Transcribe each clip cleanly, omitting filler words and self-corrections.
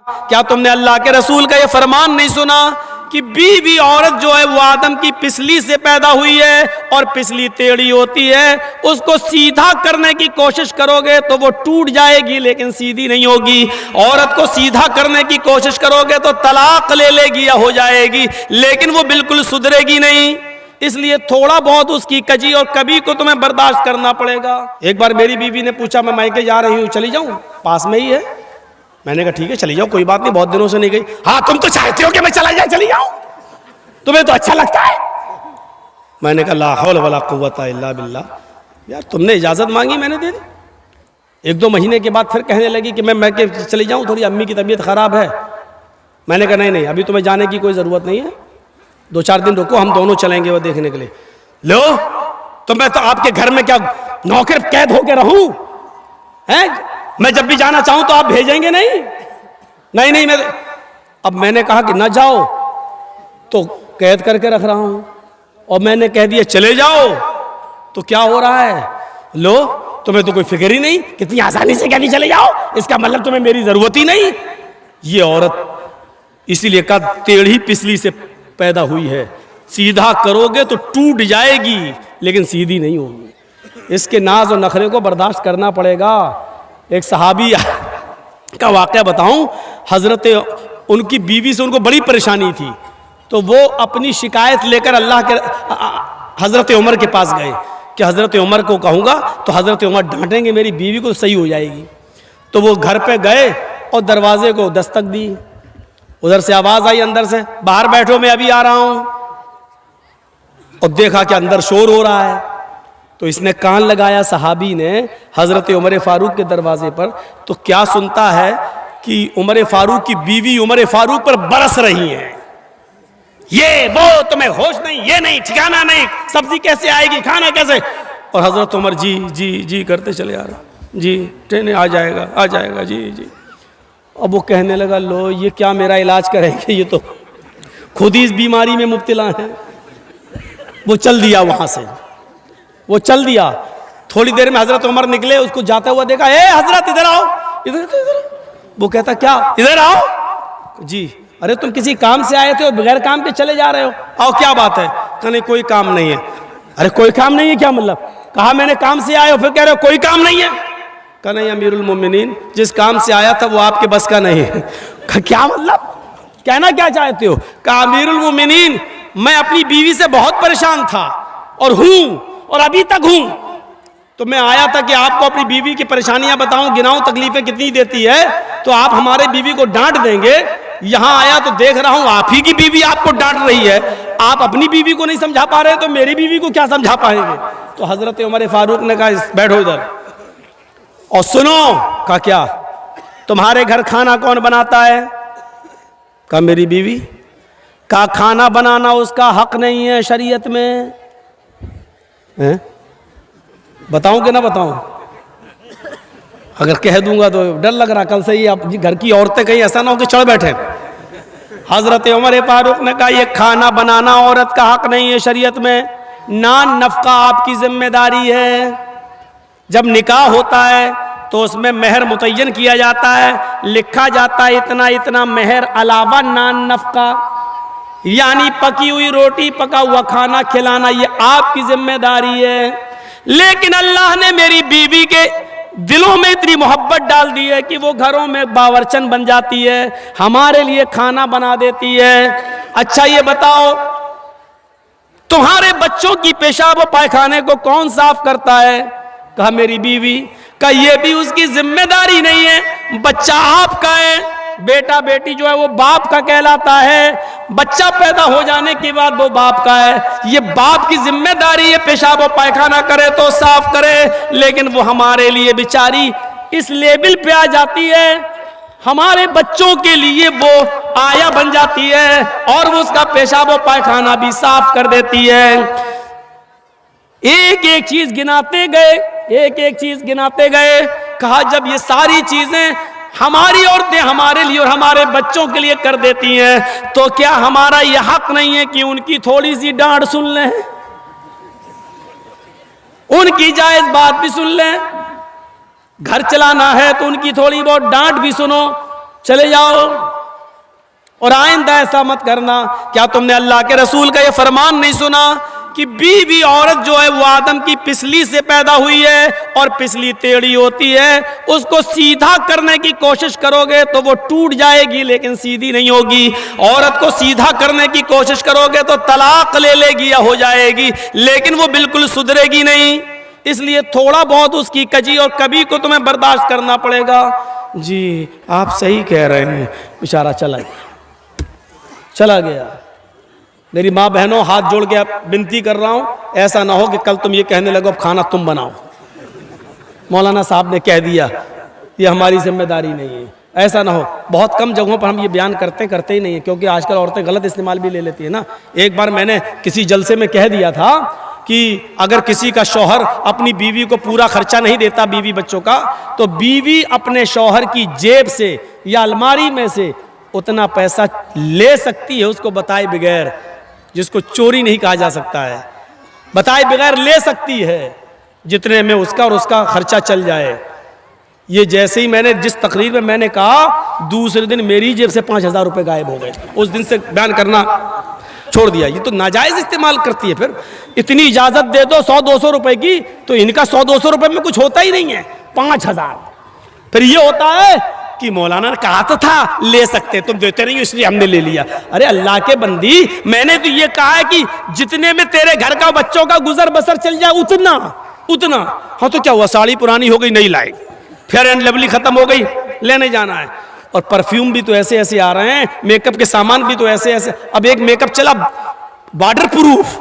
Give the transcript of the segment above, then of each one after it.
क्या तुमने अल्लाह के रसूल का ये फरमान नहीं सुना कि बीवी औरत जो है वो आदम की पिसली से पैदा हुई है और पिसली टेढ़ी होती है, उसको सीधा करने की कोशिश करोगे तो वो टूट जाएगी लेकिन सीधी नहीं होगी। औरत को सीधा करने की कोशिश करोगे तो तलाक ले लेगी या हो जाएगी, लेकिन वो बिल्कुल सुधरेगी नहीं। इसलिए थोड़ा बहुत उसकी कजी और कभी को तुम्हें बर्दाश्त करना पड़ेगा। एक बार मेरी बीवी ने पूछा, मैं मायके जा रही हूँ, चली जाऊँ, पास में ही है। मैंने कहा ठीक है चली जाओ, कोई बात नहीं, बहुत दिनों से नहीं गई। हाँ तुम तो चाहते हो कि मैं चला जाए, चली जाऊं, तुम्हें तो अच्छा लगता है। मैंने कहा ला हौल वला कुव्वता इल्ला बिल्लाह। यार तुमने इजाजत मांगी, मैंने दे दी। 1-2 महीने के बाद फिर कहने लगी कि मैं के चली जाऊं, थोड़ी अम्मी की तबीयत खराब है। मैंने कहा नहीं अभी तुम्हें जाने की कोई जरूरत नहीं है, 2-4 दिन रुको, हम दोनों चलेंगे वो देखने के लिए। लो तो मैं तो आपके घर में क्या नौकर कैद होके रहूं? हैं? मैं जब भी जाना चाहूं तो आप भेजेंगे नहीं? नहीं मैं अब मैंने कहा कि ना जाओ तो कैद करके रख रहा हूं, और मैंने कह दिया चले जाओ तो क्या हो रहा है? लो तुम्हें तो कोई फिक्र ही नहीं, कितनी आसानी से कहती चले जाओ, इसका मतलब तुम्हें मेरी जरूरत ही नहीं। ये औरत इसीलिए कहा टेढ़ी पिसली से पैदा हुई है, सीधा करोगे तो टूट जाएगी लेकिन सीधी नहीं होगी। इसके नाज और नखरे को बर्दाश्त करना पड़ेगा। एक सहाबी का वाक़या बताऊं, हजरत उनकी बीवी से उनको बड़ी परेशानी थी, तो वो अपनी शिकायत लेकर अल्लाह के हजरत उमर के पास गए कि हजरत उमर को कहूँगा तो हजरत उमर डांटेंगे, मेरी बीवी को सही हो जाएगी। तो वो घर पे गए और दरवाजे को दस्तक दी। उधर से आवाज़ आई अंदर से, बाहर बैठो मैं अभी आ रहा हूँ। और देखा कि अंदर शोर हो रहा है, तो इसने कान लगाया सहाबी ने हजरत उमर फारूक के दरवाजे पर। तो क्या सुनता है कि उमर फारूक की बीवी उमर फारूक पर बरस रही है, ये वो तुम्हें होश नहीं, ये नहीं, ठिकाना नहीं, सब्जी कैसे आएगी, खाना कैसे। और हजरत उमर जी जी जी करते चले आ रहे, जी ट्रेन आ जाएगा जी जी। अब वो कहने लगा लो ये क्या मेरा इलाज करेंगे, ये तो खुद ही इस बीमारी में मुब्तला है। वो चल दिया वहां से, वो चल दिया। थोड़ी देर में हजरत उमर निकले, उसको जाता हुआ देखा, ए हजरत इधर आओ, इधर। वो कहता क्या, इधर आओ। जी अरे तुम किसी काम से आए थे और बगैर काम के चले जा रहे हो, आओ क्या बात है? कहने कोई काम नहीं है। अरे कोई काम नहीं है क्या मतलब? कहा मैंने काम से आए हो, फिर कह रहे हो कोई काम नहीं है। कहा नहीं अमीरुल मोमिनीन, जिस काम से आया था वो आपके बस का नहीं है। क्या मतलब, कहना क्या चाहते हो? कहा अमीरुल मोमिनीन, मैं अपनी बीवी से बहुत परेशान था और हूं और अभी तक हूं, तो मैं आया था कि आपको अपनी बीवी की परेशानियां बताऊं, गिनाऊं तकलीफें कितनी देती है, तो आप हमारे बीवी को डांट देंगे। यहां आया तो देख रहा हूं आप ही की बीवी आपको डांट रही है, आप अपनी बीवी को नहीं समझा पा रहे तो मेरी बीवी को क्या समझा पाएंगे? तो हजरत उमर फारूक ने कहा बैठो इधर और सुनो। कहा क्या, तुम्हारे घर खाना कौन बनाता है? कहा मेरी बीवी। कहा खाना बनाना उसका हक नहीं है शरीयत में है? बताऊं कि ना बताऊं? अगर कह दूंगा तो डर लग रहा कल से ही आप घर की औरतें कहीं ऐसा ना हो कि चढ़ बैठे। हजरत उमर फारूक ने कहा ये खाना बनाना औरत का हक नहीं है शरीयत में, नान नफका आपकी जिम्मेदारी है। जब निकाह होता है तो उसमें मेहर मुतय्यन किया जाता है, लिखा जाता है इतना इतना मेहर अलावा नान नफका, यानी पकी हुई रोटी पका हुआ खाना खिलाना ये आपकी जिम्मेदारी है। लेकिन अल्लाह ने मेरी बीवी के दिलों में इतनी मोहब्बत डाल दी है कि वो घरों में बावर्चन बन जाती है, हमारे लिए खाना बना देती है। अच्छा ये बताओ तुम्हारे बच्चों की पेशाब और पायखाने को कौन साफ करता है? कहा मेरी बीवी। कहा ये भी उसकी जिम्मेदारी नहीं है, बच्चा आपका है, बेटा बेटी जो है वो बाप का कहलाता है, बच्चा पैदा हो जाने के बाद वो बाप का है, ये बाप की जिम्मेदारी है पेशाब और पायखाना करे तो साफ करे। लेकिन वो हमारे लिए बेचारी इस लेवल पे आ जाती है, हमारे बच्चों के लिए वो आया बन जाती है और वो उसका पेशाब और पायखाना भी साफ कर देती है। एक एक चीज गिनाते गए, एक एक चीज गिनाते गए। कहा जब ये सारी चीजें हमारी औरतें हमारे लिए और हमारे बच्चों के लिए कर देती हैं, तो क्या हमारा यह हक नहीं है कि उनकी थोड़ी सी डांट सुन लें, उनकी जायज बात भी सुन लें? घर चलाना है तो उनकी थोड़ी बहुत डांट भी सुनो, चले जाओ और आइंदा ऐसा मत करना। क्या तुमने अल्लाह के रसूल का ये फरमान नहीं सुना कि बीवी औरत जो है वो आदम की पिसली से पैदा हुई है और पिसली टेढ़ी होती है, उसको सीधा करने की कोशिश करोगे तो वो टूट जाएगी लेकिन सीधी नहीं होगी। औरत को सीधा करने की कोशिश करोगे तो तलाक ले लेगी या हो जाएगी, लेकिन वो बिल्कुल सुधरेगी नहीं। इसलिए थोड़ा बहुत उसकी कजी और कभी को तुम्हें बर्दाश्त करना पड़ेगा। जी आप सही कह रहे हैं। बेचारा चला गया। मेरी माँ बहनों, हाथ जोड़ के विनती कर रहा हूँ, ऐसा ना हो कि कल तुम ये कहने लगो अब खाना तुम बनाओ, मौलाना साहब ने कह दिया, ये हमारी जिम्मेदारी नहीं है। ऐसा ना हो। बहुत कम जगहों पर हम ये बयान करते ही नहीं है, क्योंकि आजकल औरतें गलत इस्तेमाल भी ले लेती है ना। एक बार मैंने किसी जलसे में कह दिया था कि अगर किसी का शौहर अपनी बीवी को पूरा खर्चा नहीं देता बीवी बच्चों का, तो बीवी अपने शौहर की जेब से या अलमारी में से उतना पैसा ले सकती है, उसको बताए बगैर, जिसको चोरी नहीं कहा जा सकता है, बताए बगैर ले सकती है, जितने में उसका और उसका खर्चा चल जाए। ये जैसे ही मैंने जिस तकरीर में मैंने कहा, दूसरे दिन मेरी जेब से 5,000 रुपए गायब हो गए। उस दिन से बयान करना छोड़ दिया। ये तो नाजायज इस्तेमाल करती है। फिर इतनी इजाजत दे दो 100-200 रुपए की, तो इनका 100-200 रुपए में कुछ होता ही नहीं है, 5,000। फिर ये होता है कि मौलाना ने कहा तो था ले सकते, तुम देते नहीं हो इसलिए हमने ले लिया। अरे अल्लाह के बंदी, मैंने तो ये कहा है कि जितने में तेरे घर का बच्चों का गुजर बसर चल जाए उतना। हाँ तो क्या हुआ, साड़ी पुरानी हो गई नहीं लाए, फेयर एंड लवली खत्म हो गई, लेने जाना है। और परफ्यूम भी तो ऐसे ऐसे आ रहे हैं, मेकअप के सामान भी तो ऐसे ऐसे। अब एक मेकअप चला वाटर प्रूफ,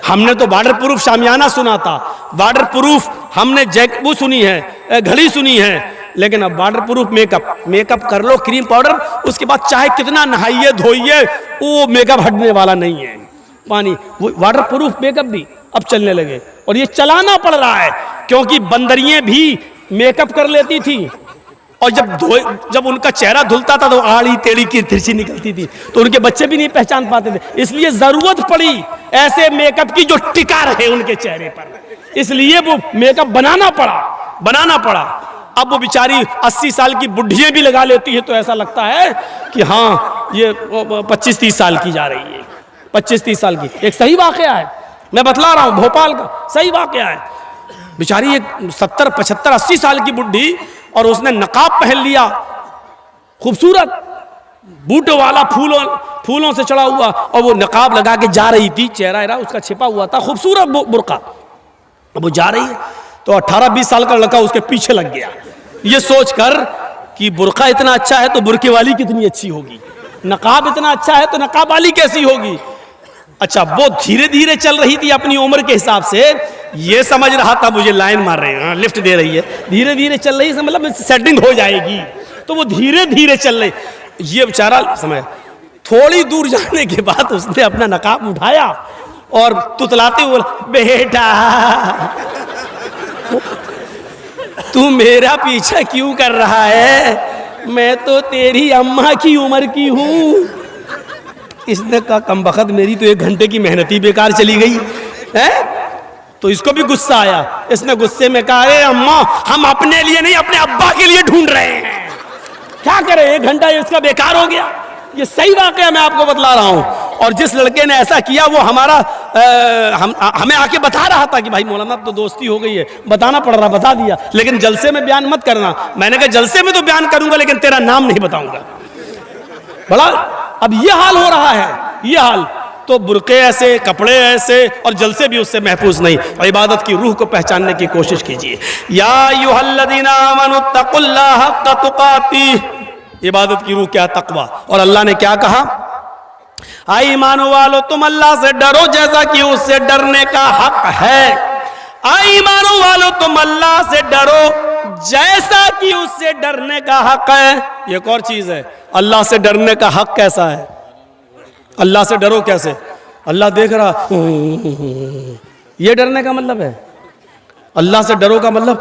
हमने तो वाटर प्रूफ शामियाना सुना था, वाटर प्रूफ हमने वो सुनी है, घड़ी सुनी है, लेकिन अब वाटर प्रूफ मेकअप कर लो, क्रीम पाउडर, उसके बाद चाहे कितना नहाइए धोइए, वो मेकअप हटने वाला नहीं है। पानी वो वाटर प्रूफ मेकअप भी अब चलने लगे, और ये चलाना पड़ रहा है, क्योंकि बंदरियां भी मेकअप कर लेती थी, और जब उनका चेहरा धुलता था तो आड़ी टेढ़ी की तिरछी निकलती थी, तो उनके बच्चे भी नहीं पहचान पाते थे। इसलिए जरूरत पड़ी ऐसे मेकअप की जो टिका रहे उनके चेहरे पर, इसलिए वो मेकअप बनाना पड़ा। अब वो बेचारी 80 साल की बुढ़ियां भी लगा लेती है, तो ऐसा लगता है कि हाँ ये 25-30 साल की जा रही है, 25-30 साल की। एक सही वाकया है, मैं बतला रहा हूं, भोपाल का सही वाकया है। बेचारी एक 70, 75, 80 साल की बुढ़ी, और उसने नकाब पहन लिया, खूबसूरत बूटों वाला, फूलों से चढ़ा हुआ, और वो नकाब लगा के जा रही थी, चेहरा उसका छिपा हुआ था, खूबसूरत बुर्का। अब वो जा रही है तो 18-20 साल का लड़का उसके पीछे लग गया, ये सोचकर कि बुर्का इतना अच्छा है तो बुर्के वाली कितनी अच्छी होगी, नकाब इतना अच्छा है तो नकाब वाली कैसी होगी। अच्छा, वो धीरे धीरे चल रही थी अपनी उम्र के हिसाब से, ये समझ रहा था मुझे लाइन मार रहे हैं, लिफ्ट दे रही है, धीरे धीरे चल रही है, मतलब सेटिंग हो जाएगी, तो वो धीरे धीरे चल रही। ये बेचारा समय थोड़ी दूर जाने के बाद उसने अपना नकाब उठाया और तुतलाते हुए, बेटा तू मेरा पीछा क्यों कर रहा है, मैं तो तेरी अम्मा की उम्र की हूं। इसने कहा कमबख्त, मेरी तो 1 घंटे की मेहनत ही बेकार चली गई है। तो इसको भी गुस्सा आया, इसने गुस्से में कहा, अरे अम्मा हम अपने लिए नहीं अपने अब्बा के लिए ढूंढ रहे हैं, क्या करें, 1 घंटा इसका बेकार हो गया। ये सही वाकया मैं आपको बतला रहा हूं। और जिस लड़के ने ऐसा किया वो हमें आके बता रहा था कि भाई मौलाना तो दोस्ती हो गई है, बताना पड़ रहा, बता दिया, लेकिन जलसे में बयान मत करना। मैंने कहा जलसे में तो बयान करूंगा लेकिन तेरा नाम नहीं बताऊंगा। बड़ा अब ये हाल हो रहा है, ये हाल। तो बुरके ऐसे, कपड़े ऐसे, और जलसे भी उससे महफूज नहीं। और इबादत की रूह को पहचानने की कोशिश कीजिए। या अय्युहल्लज़ीना आमनुत्तकुल्लाह हक़्क़ तुक़ातिह, इबादत की रूह क्या, तकवा। और अल्लाह ने क्या कहा, आई ईमानो वालो तुम अल्लाह से डरो जैसा कि उससे डरने का हक है। आई ईमानो वालो तुम अल्लाह से डरो जैसा कि उससे डरने का हक है। ये एक और चीज है, अल्लाह से डरने का हक कैसा है, अल्लाह से डरो कैसे, अल्लाह देख रहा, ये डरने का मतलब है। अल्लाह से डरो का मतलब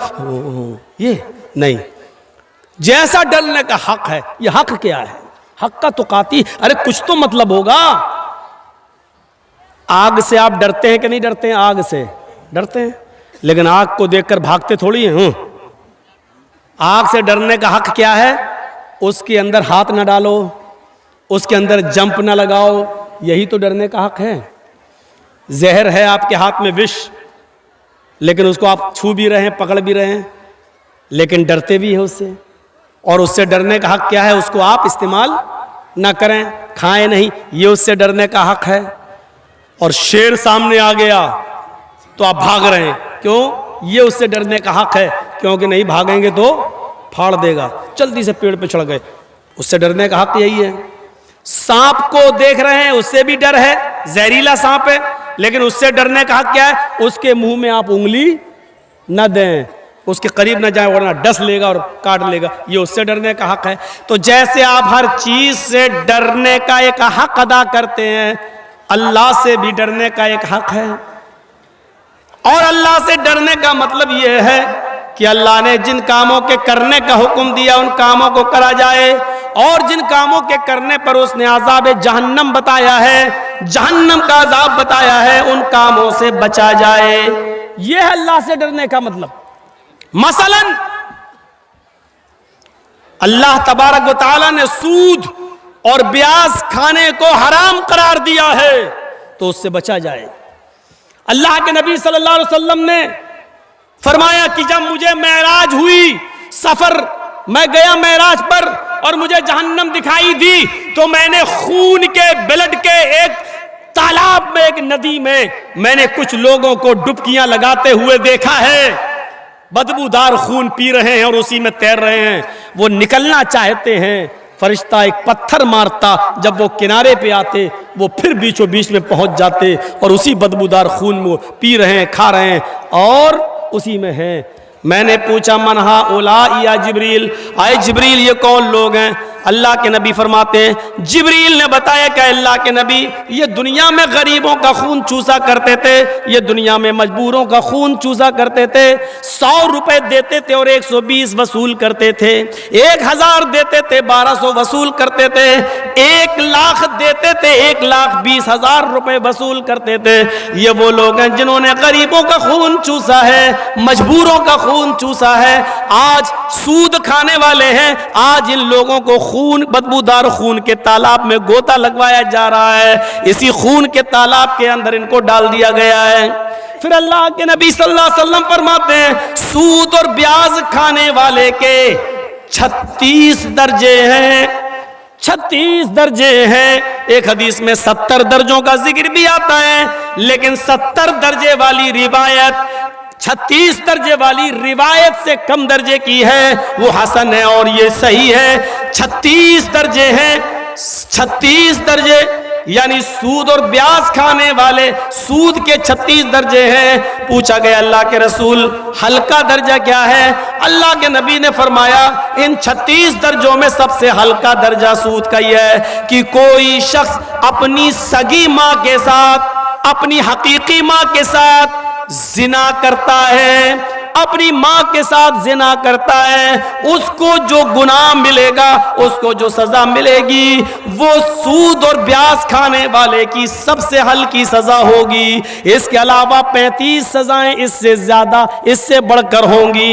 ये नहीं, जैसा डरने का हक है। ये हक क्या है, हक का तुकाती, अरे कुछ तो मतलब होगा। आग से आप डरते हैं कि नहीं डरते हैं, आग से डरते हैं, लेकिन आग को देखकर भागते थोड़ी हैं। आग से डरने का हक क्या है, उसके अंदर हाथ ना डालो, उसके अंदर जंप ना लगाओ, यही तो डरने का हक है। जहर है आपके हाथ में, विष, लेकिन उसको आप छू भी रहे हैं, पकड़ भी रहे हैं, लेकिन डरते भी हैं उससे। और उससे डरने का हक क्या है? उसको आप इस्तेमाल ना करें, खाएं नहीं, ये उससे डरने का हक है। और शेर सामने आ गया तो आप भाग रहे हैं, क्यों? ये उससे डरने का हक है, क्योंकि नहीं भागेंगे तो फाड़ देगा। जल्दी से पेड़ पे चढ़ गए, उससे डरने का हक यही है। सांप को देख रहे हैं, उससे भी डर है, जहरीला सांप है, लेकिन उससे डरने का हक क्या है? उसके मुंह में आप उंगली न दें, उसके करीब न जाए, वरना डस लेगा और काट लेगा, ये उससे डरने का हक है। तो जैसे आप हर चीज से डरने का एक हक अदा करते हैं, अल्लाह से भी डरने का एक हक है। और अल्लाह से डरने का मतलब यह है कि अल्लाह ने जिन कामों के करने का हुक्म दिया उन कामों को करा जाए, और जिन कामों के करने पर उसने अज़ाब जहन्नम बताया है, जहन्नम का अज़ाब बताया है, उन कामों से बचा जाए। यह है अल्लाह से डरने का मतलब। मसलन अल्लाह तबारक व तआला ने सूद और ब्याज खाने को हराम करार दिया है, तो उससे बचा जाए। अल्लाह के नबी सल्लल्लाहु अलैहि वसल्लम ने फरमाया कि जब मुझे मेराज हुई, सफर मैं गया मेराज पर और मुझे जहन्नम दिखाई दी, तो मैंने खून के, ब्लड के एक तालाब में, एक नदी में मैंने कुछ लोगों को डुबकियां लगाते हुए देखा है। बदबूदार खून पी रहे हैं और उसी में तैर रहे हैं। वो निकलना चाहते हैं, फरिश्ता एक पत्थर मारता, जब वो किनारे पे आते वो फिर बीचों बीच में पहुंच जाते और उसी बदबूदार खून में वो पी रहे हैं, खा रहे हैं और उसी में हैं। मैंने पूछा मनहा ओला या जिब्रील, आए जिब्रील ये कौन लोग हैं? अल्लाह के नबी फरमाते हैं, जिब्रील ने बताया कि अल्लाह के नबी ये दुनिया में गरीबों का खून चूसा करते थे, ये दुनिया में मजबूरों का खून चूसा करते थे। 100 रुपए देते थे और 120 वसूल करते थे, 1000 देते थे 1200 वसूल करते थे, 1 लाख देते थे 1,20,000 रुपए वसूल करते थे। ये वो लोग हैं जिन्होंने गरीबों का खून चूसा है, मजबूरों का खून चूसा है। आज सूद खाने वाले हैं, आज इन लोगों को खून, बदबूदार खून के तालाब में गोता लगवाया जा रहा है, इसी खून के तालाब के अंदर इनको डाल दिया गया है। फिर अल्लाह के नबी सल्लल्लाहु अलैहि वसल्लम फरमाते हैं, सूद और ब्याज खाने वाले के 36 दर्जे हैं, 36 दर्जे हैं। एक हदीस में 70 दर्जों का जिक्र भी आता है, लेकिन 70 दर्जे वाली रिवायत 36 दर्जे वाली रिवायत से कम दर्जे की है, वो हसन है और ये सही है। 36 दर्जे हैं, 36 दर्जे यानी सूद और ब्याज खाने वाले, सूद के 36 दर्जे हैं। पूछा गया अल्लाह के रसूल हल्का दर्जा क्या है? अल्लाह के नबी ने फरमाया इन 36 दर्जों में सबसे हल्का दर्जा सूद का यह है कि कोई शख्स अपनी सगी माँ के साथ, अपनी हकीकी माँ के साथ जिना करता है, अपनी माँ के साथ जिना करता है, उसको जो गुनाह मिलेगा, उसको जो सजा मिलेगी, वो सूद और ब्याज खाने वाले की सबसे हल्की सजा होगी। इसके अलावा 35 सजाएं इससे ज्यादा, इससे बढ़कर होंगी।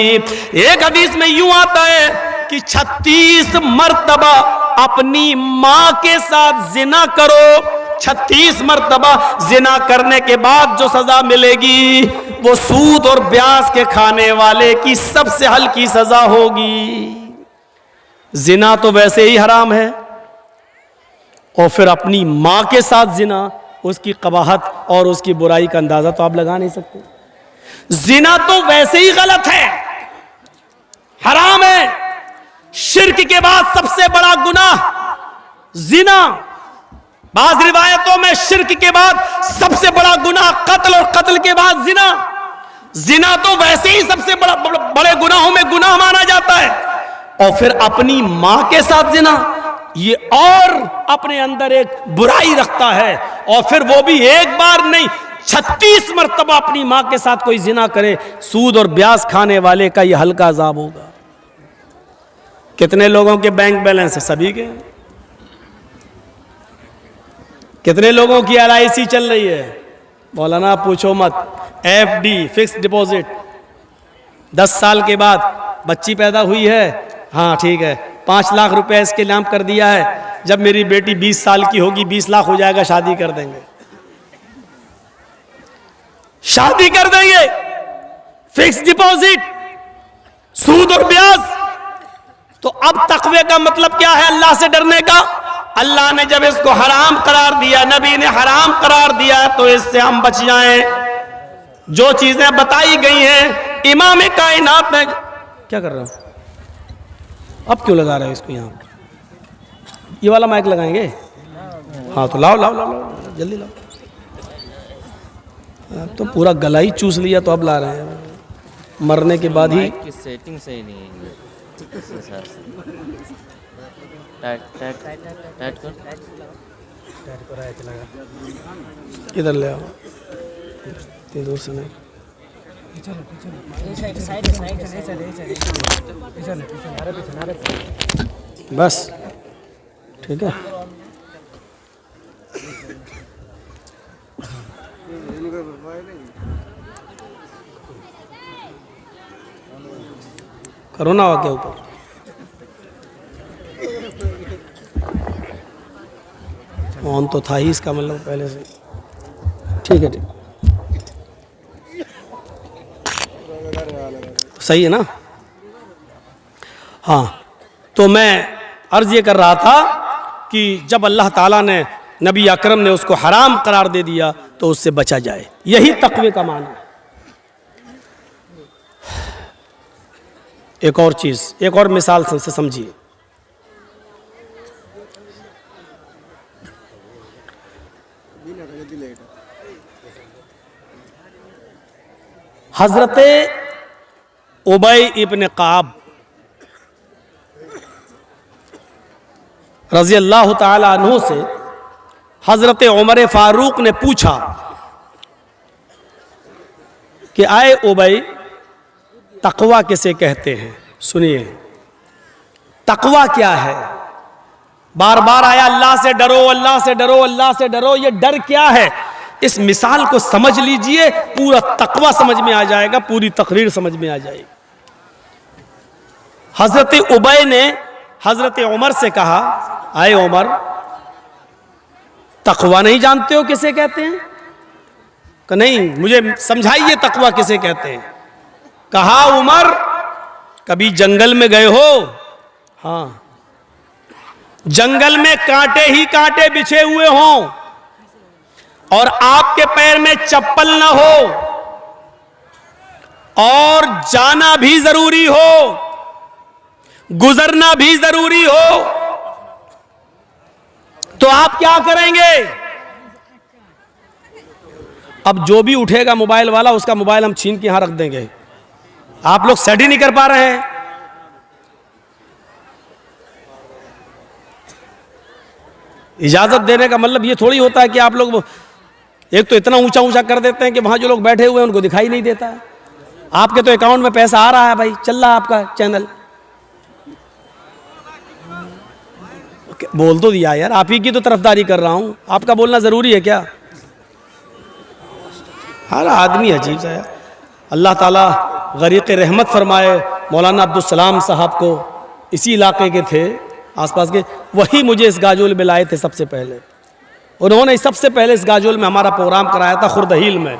एक हदीस में यूं आता है कि 36 मर्तबा अपनी माँ के साथ जिना करो, 36 मर्तबा जिना करने के बाद जो सजा मिलेगी वो सूद और ब्याज के खाने वाले की सबसे हल्की सजा होगी। जिना तो वैसे ही हराम है, और फिर अपनी मां के साथ जिना, उसकी कबाहत और उसकी बुराई का अंदाजा तो आप लगा नहीं सकते। जिना तो वैसे ही गलत है, हराम है, शिर्क के बाद सबसे बड़ा गुनाह जिना। बाज़ रिवायतों में शिर्क के बाद सबसे बड़ा गुनाह कत्ल और कत्ल के बाद जिना। जिना तो वैसे ही सबसे बड़े गुनाहों में गुनाह माना जाता है, और फिर अपनी मां के साथ जिना, ये और अपने अंदर एक बुराई रखता है। और फिर वो भी एक बार नहीं, 36 मर्तबा अपनी मां के साथ कोई जिना करे, सूद और ब्याज खाने वाले का ये हल्का अजाब होगा। कितने लोगों के बैंक बैलेंस है? सभी के। कितने लोगों की LIC चल रही है? मौलाना पूछो मत। FD फिक्स डिपॉजिट, 10 साल के बाद बच्ची पैदा हुई है, हाँ ठीक है, 5 लाख रुपए इसके नाम कर दिया है, जब मेरी बेटी 20 साल की होगी 20 लाख हो जाएगा, शादी कर देंगे, शादी कर देंगे। फिक्स डिपॉजिट, सूद और ब्याज। तो अब तकवे का मतलब क्या है? अल्लाह से डरने का। अल्लाह ने जब इसको हराम करार दिया, नबी ने हराम करार दिया, तो इससे हम बच जाएं। जो चीजें बताई गई हैं इमाम कायनात ने, क्या कर रहे हो अब, क्यों लगा रहे हो इसको? यहाँ ये वाला माइक लगाएंगे? हाँ तो लाओ लाओ लाओ लाओ, जल्दी लाओ। तो पूरा गला ही चूस लिया, तो अब ला रहे हैं, मरने के बाद ही। की सेटिंग सही नहीं है, टाइट कर। इधर ले आओ, इतनी दूर से नहीं। बस ठीक है। करो ना के ऊपर। ऑन तो था ही इसका मतलब पहले से। ठीक है, ठीक सही है ना? हाँ, तो मैं अर्ज ये कर रहा था कि जब अल्लाह ताला ने, नबी अकरम ने उसको हराम करार दे दिया तो उससे बचा जाए, यही तक़वे का माना। एक और चीज़, एक और मिसाल से समझिए। हजरत उबई इब्न काब रज़ी अल्लाह ताला अन्हु से हजरत उमर फारूक ने पूछा कि आए उबई, तकवा किसे कहते हैं? सुनिए, तकवा क्या है? बार बार आया अल्लाह से डरो, अल्लाह से डरो, अल्लाह से डरो। ये डर क्या है? इस मिसाल को समझ लीजिए, पूरा तकवा समझ में आ जाएगा, पूरी तकरीर समझ में आ जाएगी। हजरत उबई ने हजरत उमर से कहा, आए उमर, तकवा नहीं जानते हो किसे कहते हैं? कहा नहीं, मुझे समझाइए तकवा किसे कहते हैं। कहा उमर, कभी जंगल में गए हो? हाँ। जंगल में कांटे ही कांटे बिछे हुए हों और आपके पैर में चप्पल ना हो और जाना भी जरूरी हो, गुजरना भी जरूरी हो, तो आप क्या करेंगे? अब जो भी उठेगा मोबाइल वाला, उसका मोबाइल हम छीन के यहां रख देंगे। आप लोग सेट ही नहीं कर पा रहे हैं। इजाजत देने का मतलब ये थोड़ी होता है कि आप लोग एक तो इतना ऊंचा ऊंचा कर देते हैं कि वहां जो लोग बैठे हुए हैं उनको दिखाई नहीं देता है। आपके तो अकाउंट में पैसा आ रहा है भाई, चल रहा है आपका चैनल। बोल तो दिया यार, आप ही की तो तरफदारी कर रहा हूं, आपका बोलना जरूरी है क्या? हर आदमी अजीब सा है। अल्लाह ताला गरीक़ रहमत फरमाए मौलाना अब्दुल सलाम साहब को, इसी इलाके के थे आसपास के, वही मुझे इस गाजोल में लाए थे सबसे पहले। उन्होंने सबसे पहले इस गाजोल में हमारा प्रोग्राम कराया था खुर्दहील में,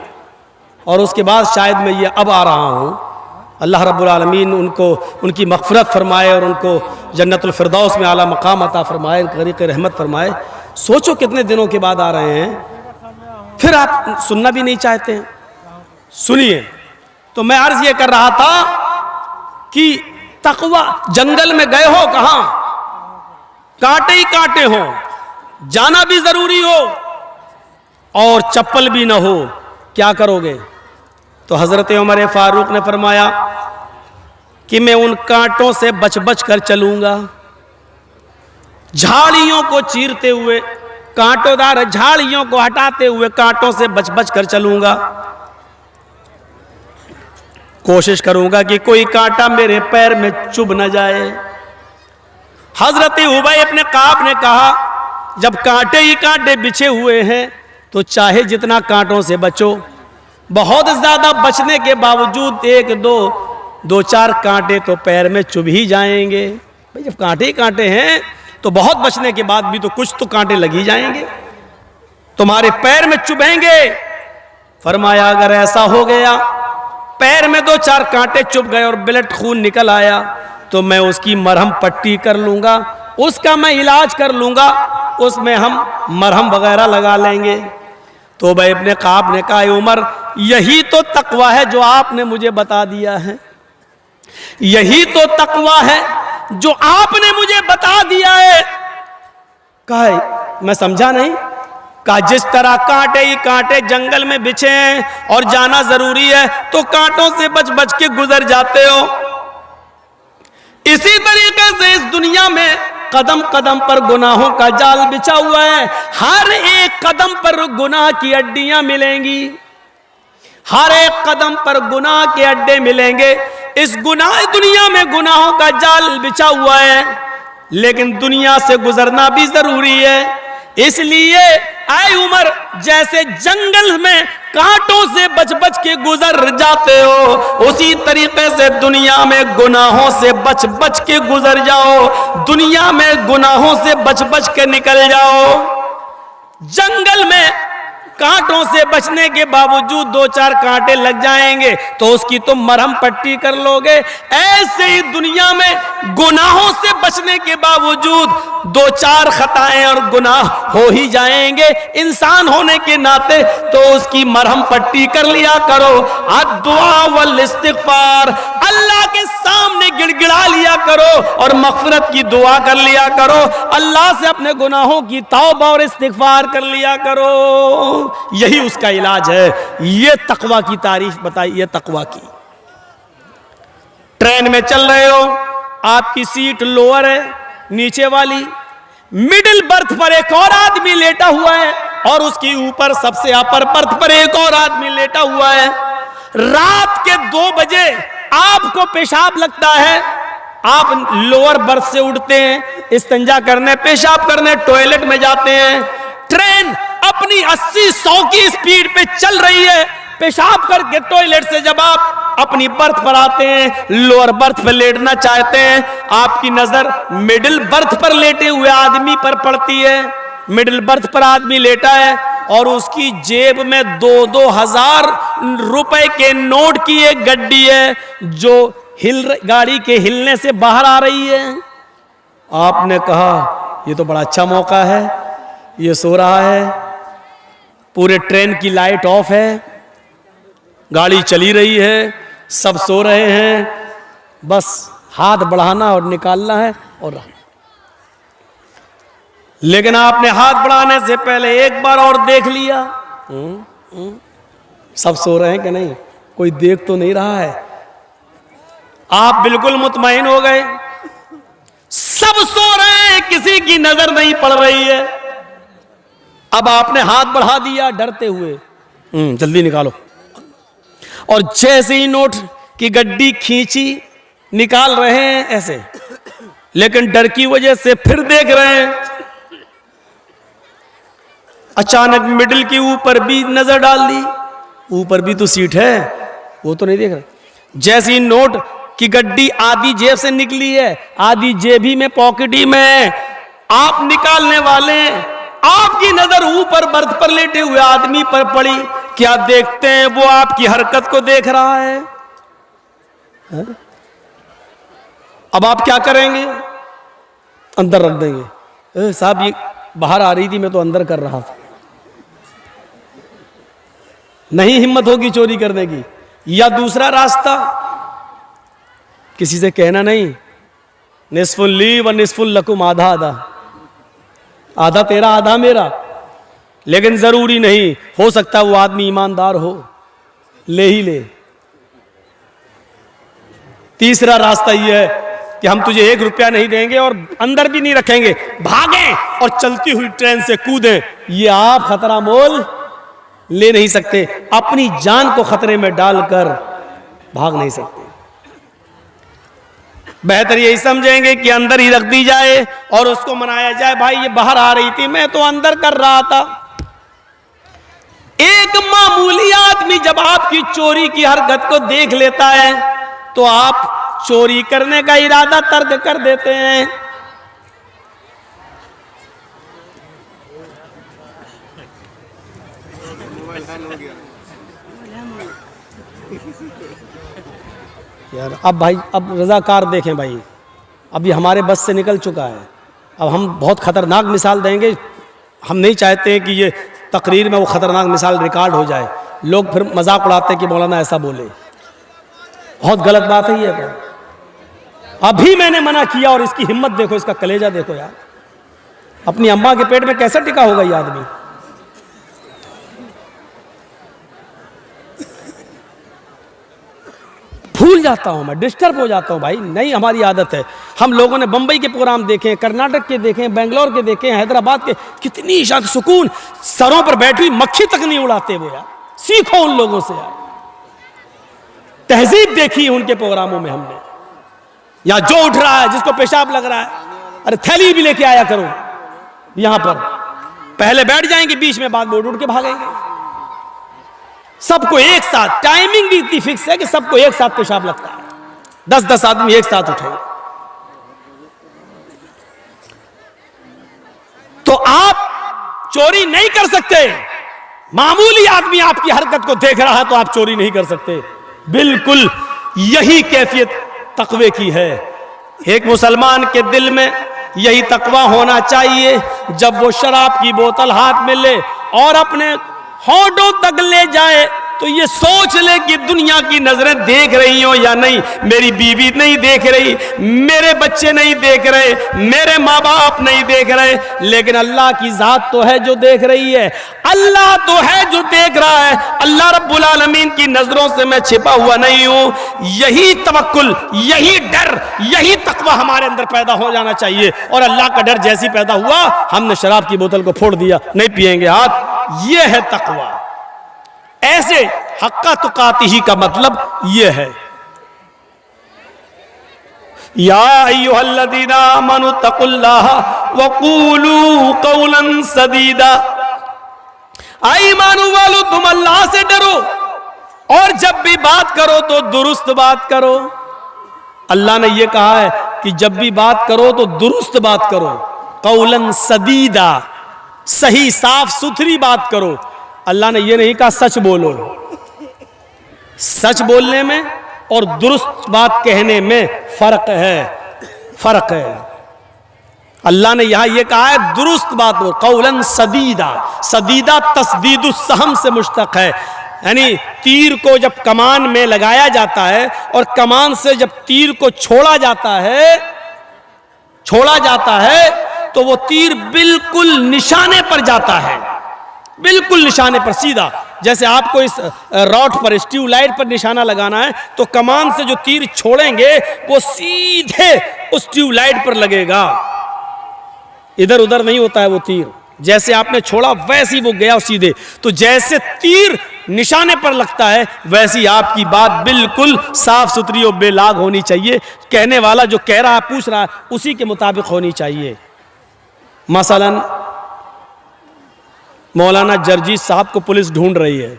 और उसके बाद शायद मैं ये अब आ रहा हूँ। अल्लाह रब्बुल आलमीन उनको, उनकी मग़फ़िरत फरमाए और उनको जन्नतुल फिरदौस में आला मकाम अता फरमाए, गरीक़ रहमत फरमाए। सोचो कितने दिनों के बाद आ रहे हैं, फिर आप सुनना भी नहीं चाहते हैं। सुनिए, तो मैं अर्ज ये कर रहा था कि तकवा, जंगल में गए हो, कहां कांटे ही कांटे हो, जाना भी जरूरी हो और चप्पल भी ना हो, क्या करोगे? तो हजरत उमर फारूक ने फरमाया कि मैं उन कांटों से बच बच कर चलूंगा, झाड़ियों को चीरते हुए, कांटोदार झाड़ियों को हटाते हुए कांटों से बच बच कर चलूंगा। कोशिश करूंगा कि कोई कांटा मेरे पैर में चुभ न जाए। हजरत उबई अपने काब ने कहा, जब कांटे ही कांटे बिछे हुए हैं तो चाहे जितना कांटों से बचो, बहुत ज्यादा बचने के बावजूद एक दो चार कांटे तो पैर में चुभ ही जाएंगे। भाई जब कांटे ही कांटे हैं तो बहुत बचने के बाद भी तो कुछ तो कांटे लग ही जाएंगे, तुम्हारे पैर में चुभेंगे। फरमाया अगर ऐसा हो गया, पैर में 2-4 कांटे चुभ गए और ब्लड खून निकल आया, तो मैं उसकी मरहम पट्टी कर लूंगा, उसका मैं इलाज कर लूंगा, उसमें हम मरहम वगैरह लगा लेंगे। तो भाई इब्ने काब ने कहा, उमर यही तो तकवा है जो आपने मुझे बता दिया है, यही तो तकवा है जो आपने मुझे बता दिया है। कहा मैं समझा नहीं। कहा जिस तरह कांटे ही कांटे जंगल में बिछे हैं और जाना जरूरी है तो कांटों से बच बच के गुजर जाते हो, इसी तरीके से इस दुनिया में कदम कदम पर गुनाहों का जाल बिछा हुआ है। हर एक कदम पर गुनाह की अड्डियां मिलेंगी, हर एक कदम पर गुनाह के अड्डे मिलेंगे। इस गुनाह दुनिया में गुनाहों का जाल बिछा हुआ है, लेकिन दुनिया से गुजरना भी जरूरी है। इसलिए ऐ उमर, जैसे जंगल में कांटों से बच बच के गुजर जाते हो, उसी तरीके से दुनिया में गुनाहों से बच बच के गुजर जाओ, दुनिया में गुनाहों से बच बच के निकल जाओ। जंगल में कांटों से बचने के बावजूद 2-4 कांटे लग जाएंगे तो उसकी तुम मरहम पट्टी कर लोगे। ऐसे ही दुनिया में गुनाहों से बचने के बावजूद 2-4 खताएं और गुनाह हो ही जाएंगे। इंसान होने के नाते तो उसकी मरहम पट्टी कर लिया करो। अद्दुआ वल इस्तिगफार, अल्लाह के सामने गिड़गिड़ा लिया करो और मग़फ़िरत की दुआ कर लिया करो। अल्लाह से अपने गुनाहों की तौबा और इस्तिगफार कर लिया करो। यही उसका इलाज है। ये तकवा की तारीफ बताई, ये तकवा की। ट्रेन में चल रहे हो, आपकी सीट लोअर है, नीचे वाली, मिडिल बर्थ पर एक और आदमी लेटा हुआ है और उसकी ऊपर सबसे अपर बर्थ पर एक और आदमी लेटा हुआ है। रात के 2 बजे आपको पेशाब लगता है, आप लोअर बर्थ से उठते हैं, इस्तिंजा करने, पेशाब करने टॉयलेट में जाते हैं। ट्रेन अपनी 80-100 की स्पीड पे चल रही है, पेशाब करके टॉयलेट से जब आप अपनी बर्थ पर आते हैं, लोअर बर्थ पर लेटना चाहते हैं, आपकी नजर मिडिल बर्थ पर लेटे हुए आदमी पर पड़ती है। मिडिल बर्थ पर आदमी लेटा है और उसकी जेब में 2-2 हजार रुपए के नोट की एक गड्डी है जो गाड़ी के हिलने से बाहर आ रही है। आपने कहा ये तो बड़ा अच्छा मौका है, ये सो रहा है, पूरे ट्रेन की लाइट ऑफ है, गाड़ी चली रही है, सब सो रहे हैं, बस हाथ बढ़ाना और निकालना है और रहना। लेकिन आपने हाथ बढ़ाने से पहले एक बार और देख लिया, सब सो रहे हैं कि नहीं, कोई देख तो नहीं रहा है। आप बिल्कुल मुतमईन हो गए, सब सो रहे हैं, किसी की नजर नहीं पड़ रही है। अब आपने हाथ बढ़ा दिया डरते हुए, जल्दी निकालो, और जैसे ही नोट की गड्डी खींची, निकाल रहे हैं ऐसे, लेकिन डर की वजह से फिर देख रहे हैं। अचानक मिडिल के ऊपर भी नजर डाल दी, ऊपर भी तो सीट है, वो तो नहीं देख रहे। जैसे ही नोट की गड्डी आधी जेब से निकली है, आधी जेबी में, पॉकेटी में, आप निकालने वाले, आपकी नजर ऊपर बर्थ पर लेटे हुए आदमी पर पड़ी। क्या देखते हैं? वो आपकी हरकत को देख रहा है। अब आप क्या करेंगे? अंदर रख देंगे। साहब ये बाहर आ रही थी, मैं तो अंदर कर रहा था। नहीं हिम्मत होगी चोरी करने की। या दूसरा रास्ता, किसी से कहना नहीं, निस्फुल ली व निस्फुल लकुम, आधा आधा, आधा तेरा आधा मेरा। लेकिन जरूरी नहीं, हो सकता है वो आदमी ईमानदार हो, ले ही ले। तीसरा रास्ता यह है कि हम तुझे 1 रुपया नहीं देंगे और अंदर भी नहीं रखेंगे, भागें और चलती हुई ट्रेन से कूदें। ये आप खतरा मोल ले नहीं सकते, अपनी जान को खतरे में डालकर भाग नहीं सकते। बेहतर यही समझेंगे कि अंदर ही रख दी जाए और उसको मनाया जाए, भाई ये बाहर आ रही थी, मैं तो अंदर कर रहा था। एक मामूली आदमी जब आपकी चोरी की हरकत को देख लेता है तो आप चोरी करने का इरादा तर्क कर देते हैं। यार अब भाई, अब रजाकार देखें भाई, अब ये हमारे बस से निकल चुका है। अब हम बहुत ख़तरनाक मिसाल देंगे। हम नहीं चाहते हैं कि ये तकरीर में वो ख़तरनाक मिसाल रिकॉर्ड हो जाए, लोग फिर मजाक उड़ाते हैं कि मौलाना ऐसा बोले। बहुत गलत बात है ये। अभी मैंने मना किया और इसकी हिम्मत देखो, इसका कलेजा देखो यार। अपनी अम्मा के पेट में कैसे टिका होगा ये आदमी। भूल जाता हूं मैं, डिस्टर्ब हो जाता हूं भाई। नहीं, हमारी आदत है। हम लोगों ने बंबई के प्रोग्राम देखे, कर्नाटक के देखे, बेंगलोर के देखे, हैदराबाद के, कितनी शांत सुकून, सरों पर बैठी हुई मक्खी तक नहीं उड़ाते वो यार। सीखो उन लोगों से यार, तहजीब देखी है उनके प्रोग्रामों में हमने। या जो उठ रहा है, जिसको पेशाब लग रहा है, अरे थैली भी लेके आया करो। यहां पर पहले बैठ जाएंगे, बीच में बाद में उठ के भागेंगे। सबको एक साथ, टाइमिंग भी इतनी फिक्स है कि सबको एक साथ पेशाब लगता है। 10-10 आदमी एक साथ उठेंगे। तो आप चोरी नहीं कर सकते। मामूली आदमी आपकी हरकत को देख रहा है तो आप चोरी नहीं कर सकते। बिल्कुल यही कैफियत तकवे की है। एक मुसलमान के दिल में यही तकवा होना चाहिए, जब वो शराब की बोतल हाथ में ले और अपने होठों तक ले जाए तो ये सोच ले कि दुनिया की नजरें देख रही हो या नहीं। मेरी बीवी नहीं देख रही, मेरे बच्चे नहीं देख रहे, मेरे माँ बाप नहीं देख रहे, लेकिन अल्लाह की जात तो है जो देख रही है। अल्लाह तो है जो देख रहा है। अल्लाह रब्बुल आलमीन की नजरों से मैं छिपा हुआ नहीं हूं। यही तवक्कुल, यही डर, यही तकवा हमारे अंदर पैदा हो जाना चाहिए। और अल्लाह का डर जैसी पैदा हुआ, हमने शराब की बोतल को फोड़ दिया, नहीं पिएंगे हाथ। यह है तकवा। ऐसे हक्का तुकातिही का मतलब यह है। या अय्युहल्लज़ीना आमनु तक़ुल्लाह वक़ूलू क़ौलन सदीदा। ईमान वालों, तुम अल्लाह से डरो और जब भी बात करो तो दुरुस्त बात करो। अल्लाह ने यह कहा है कि जब भी बात करो तो दुरुस्त बात करो। क़ौलन सदीदा, सही साफ सुथरी बात करो। अल्लाह ने यह नहीं कहा सच बोलो। सच बोलने में और दुरुस्त बात कहने में फर्क है, फर्क है। अल्लाह ने यहां यह कहा है दुरुस्त बात बोलो। कौलन सदीदा, सदीदा तस्दीदुस सहम से मुश्तक है, यानी तीर को जब कमान में लगाया जाता है और कमान से जब तीर को छोड़ा जाता है तो वो तीर बिल्कुल निशाने पर जाता है, बिल्कुल निशाने पर सीधा। जैसे आपको इस रॉड पर, इस ट्यूबलाइट पर निशाना लगाना है तो कमान से जो तीर छोड़ेंगे वो सीधे उस ट्यूबलाइट पर लगेगा, इधर उधर नहीं होता है वो तीर। जैसे आपने छोड़ा वैसे ही वो गया सीधे। तो जैसे तीर निशाने पर लगता है वैसी आपकी बात बिल्कुल साफ सुथरी और बेलाग होनी चाहिए। कहने वाला जो कह रहा है, पूछ रहा है, उसी के मुताबिक होनी चाहिए। मसलन मौलाना जर्जीस साहब को पुलिस ढूंढ रही है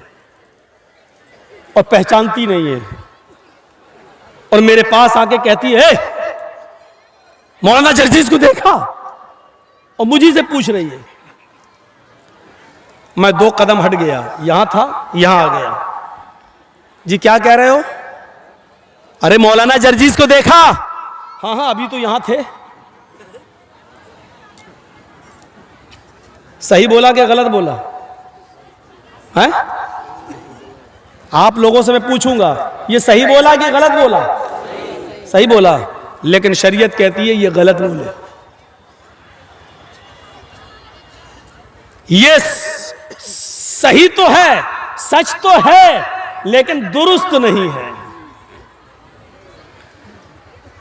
और पहचानती नहीं है और मेरे पास आके कहती है मौलाना जर्जीस को देखा, और मुझे से पूछ रही है। मैं 2 कदम हट गया, यहां था, यहां आ गया। जी क्या कह रहे हो? अरे मौलाना जर्जीस को देखा? हाँ हाँ अभी तो यहां थे। सही बोला कि गलत बोला है? आप लोगों से मैं पूछूंगा, ये सही बोला कि गलत बोला? सही बोला, लेकिन शरीयत कहती है ये गलत बोले। ये सही तो है, सच तो है, लेकिन दुरुस्त नहीं है।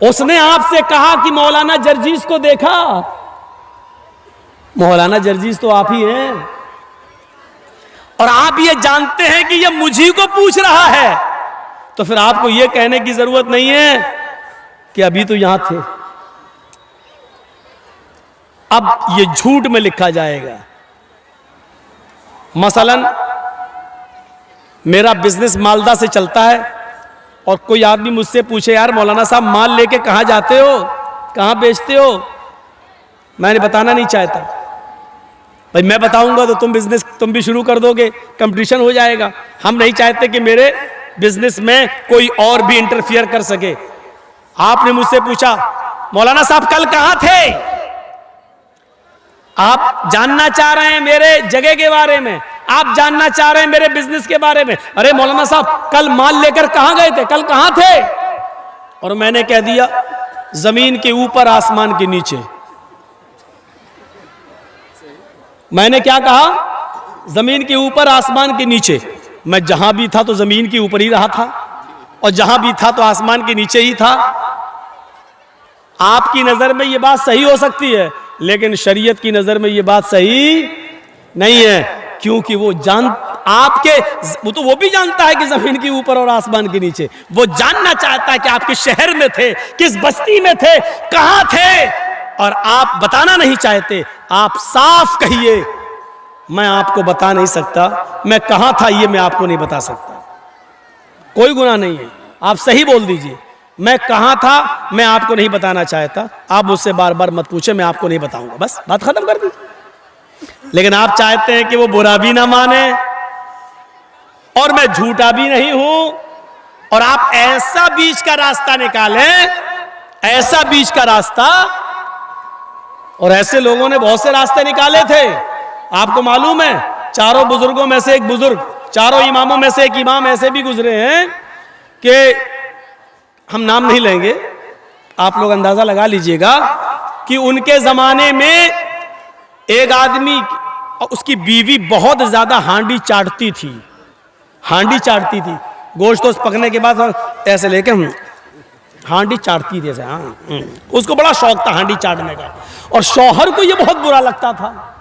उसने आपसे कहा कि मौलाना जर्जीस को देखा। मौलाना जर्जीस तो आप ही हैं और आप ये जानते हैं कि ये मुझी को पूछ रहा है, तो फिर आपको ये कहने की जरूरत नहीं है कि अभी तो यहां थे। अब ये झूठ में लिखा जाएगा। मसलन मेरा बिजनेस मालदा से चलता है और कोई आदमी मुझसे पूछे यार मौलाना साहब माल लेके कहाँ जाते हो, कहाँ बेचते हो, मैंने बताना नहीं चाहता। भाई मैं बताऊंगा तो तुम बिजनेस तुम भी शुरू कर दोगे, कंपटीशन हो जाएगा। हम नहीं चाहते कि मेरे बिजनेस में कोई और भी इंटरफियर कर सके। आपने मुझसे पूछा मौलाना साहब कल कहां थे, आप जानना चाह रहे हैं मेरे जगह के बारे में, आप जानना चाह रहे हैं मेरे बिजनेस के बारे में। अरे मौलाना साहब कल माल लेकर कहां गए थे, कल कहां थे? और मैंने कह दिया जमीन के ऊपर आसमान के नीचे। मैंने क्या कहा? जमीन के ऊपर आसमान के नीचे। मैं जहां भी था तो जमीन के ऊपर ही रहा था और जहां भी था तो आसमान के नीचे ही था। आपकी नजर में यह बात सही हो सकती है, लेकिन शरीयत की नजर में यह बात सही नहीं है, क्योंकि वो भी जानता है कि जमीन के ऊपर और आसमान के नीचे। वो जानना चाहता है कि आप किस शहर में थे, किस बस्ती में थे, कहां थे, और आप बताना नहीं चाहते। आप साफ कहिए मैं आपको बता नहीं सकता, मैं कहां था ये मैं आपको नहीं बता सकता। कोई गुनाह नहीं है, आप सही बोल दीजिए मैं कहां था, मैं आपको नहीं बताना चाहता। आप मुझसे बार बार मत पूछे, मैं आपको नहीं बताऊंगा, बस बात खत्म कर दीजिए। लेकिन आप चाहते हैं कि वो बुरा भी ना माने और मैं झूठा भी नहीं हूं, और आप ऐसा बीच का रास्ता निकालें, ऐसा बीच का रास्ता। और ऐसे लोगों ने बहुत से रास्ते निकाले थे। आपको मालूम है चारों बुजुर्गों में से एक बुजुर्ग, चारों इमामों में से एक इमाम ऐसे भी गुजरे हैं कि हम नाम नहीं लेंगे, आप लोग अंदाजा लगा लीजिएगा कि उनके जमाने में एक आदमी उसकी बीवी बहुत ज्यादा हांडी चाटती थी, हांडी चाटती थी। गोश्त तो पकने के बाद ऐसे लेके हांडी चाटती थी ऐसे। उसको बड़ा शौक था हांडी चाटने का, और शौहर को यह बहुत बुरा लगता था।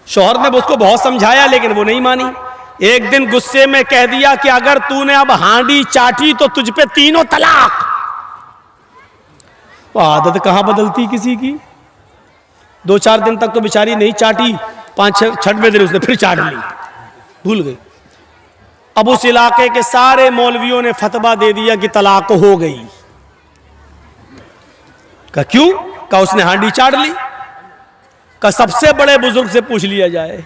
शौहर ने उसको बहुत समझाया लेकिन वो नहीं मानी। एक दिन गुस्से में कह दिया कि अगर तूने अब हांडी चाटी तो तुझ पे 3 तलाक। वो आदत कहां बदलती किसी की। 2-4 दिन तक तो बेचारी नहीं चाटी, 5-6वें दिन उसने फिर चाट ली, भूल गई। अब उस इलाके के सारे मौलवियों ने फतवा दे दिया कि तलाक हो गई। का क्यों? का उसने हांडी चाट ली। का सबसे बड़े बुजुर्ग से पूछ लिया जाए,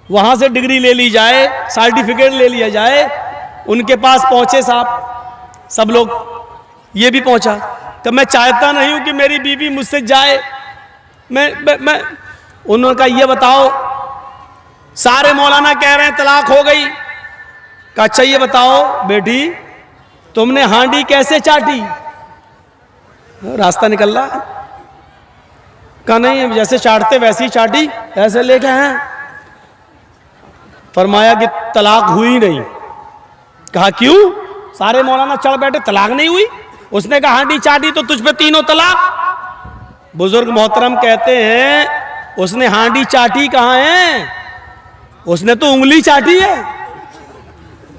वहां से डिग्री ले ली जाए, सर्टिफिकेट ले लिया जाए। उनके पास पहुंचे साहब, सब लोग, ये भी पहुंचा। तो मैं चाहता नहीं हूं कि मेरी बीवी मुझसे जाए। मैं उन्होंने कहा ये बताओ, सारे मौलाना कह रहे हैं तलाक हो गई। कहा अच्छा ये बताओ बेटी तुमने हांडी कैसे चाटी? रास्ता निकल रहा। कहा नहीं जैसे चाटते वैसे ही चाटी, ऐसे लेके हैं। फरमाया कि तलाक हुई नहीं। कहा क्यों? सारे मौलाना चढ़ बैठे, तलाक नहीं हुई। उसने कहा हांडी चाटी तो तुझ पे 3 तलाक। बुजुर्ग मोहतरम कहते हैं उसने हांडी चाटी कहां है, उसने तो उंगली चाटी है।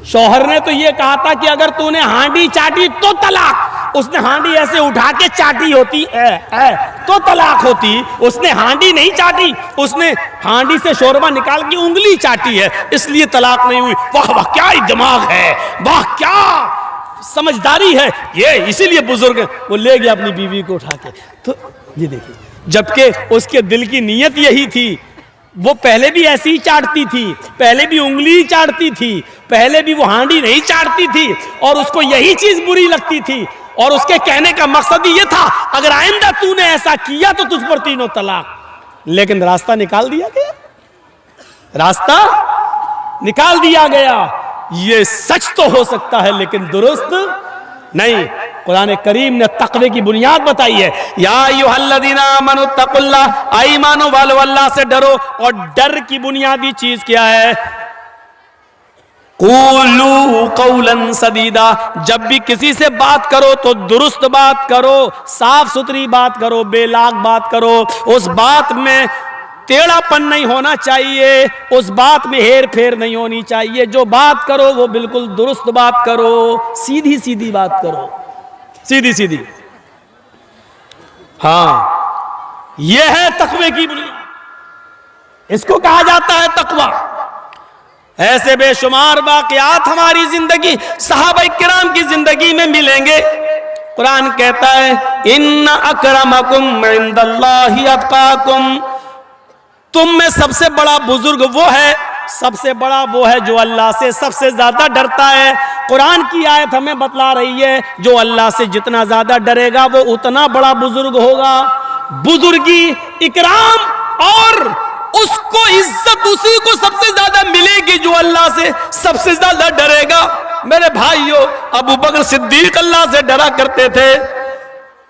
शौहर ने तो ये कहा था कि अगर तूने हांडी चाटी तो तलाक। उसने हांडी ऐसे उठा के चाटी होती तो तलाक होती। उसने हांडी नहीं चाटी, उसने हांडी से शोरबा निकाल के उंगली चाटी है, इसलिए तलाक नहीं हुई। वाह वाह क्या ही दिमाग है, वाह क्या समझदारी है ये। इसीलिए बुजुर्ग वो ले गया अपनी बीवी को उठा के। तो ये देखिए, जबकि उसके दिल की नीयत यही थी। वो पहले भी ऐसी ही चाटती थी, पहले भी उंगली चाटती थी, पहले भी वो हांडी नहीं चाटती थी, और उसको यही चीज बुरी लगती थी। और उसके कहने का मकसद ही ये था अगर आइंदा तूने ऐसा किया तो तुझ पर 3 तलाक। लेकिन रास्ता निकाल दिया गया, रास्ता निकाल दिया गया। ये सच तो हो सकता है लेकिन दुरुस्त नहीं। कुरान करीम ने तकवे की बुनियाद बताई है, या अय्युहल्लज़ीना आमनू तक़ुल्लाह, आई मानो वालो अल्लाह से डरो। और डर की बुनियादी चीज क्या है? क़ूलू क़ौलन सदीदा। जब भी किसी से बात करो तो दुरुस्त बात करो, साफ सुथरी बात करो, बेलाग बात करो। उस बात में टेढ़ापन नहीं होना चाहिए, उस बात में हेर फेर नहीं होनी चाहिए। जो बात करो वो बिल्कुल दुरुस्त बात करो, सीधी सीधी बात करो, सीधी सीधी। हाँ यह है तकवे की बुनियाद, इसको कहा जाता है तकवा। ऐसे बेशुमार वाक़यात हमारी जिंदगी, सहाबा किराम की जिंदगी में मिलेंगे। कुरान कहता है इन्ना अकरमकुम इंदल्लाहि अत्काकुम, तुम में सबसे बड़ा बुजुर्ग वो है, सबसे बड़ा वो है जो अल्लाह से सबसे ज्यादा डरता है। कुरान की आयत हमें बतला रही है जो अल्लाह से जितना ज्यादा डरेगा वो उतना बड़ा बुजुर्ग होगा। बुजुर्गी, इकराम और उसको इज्जत उसी को सबसे ज्यादा मिलेगी जो अल्लाह से सबसे ज्यादा डरेगा। मेरे भाइयों, अबू बकर सिद्दीक अल्लाह से डरा करते थे।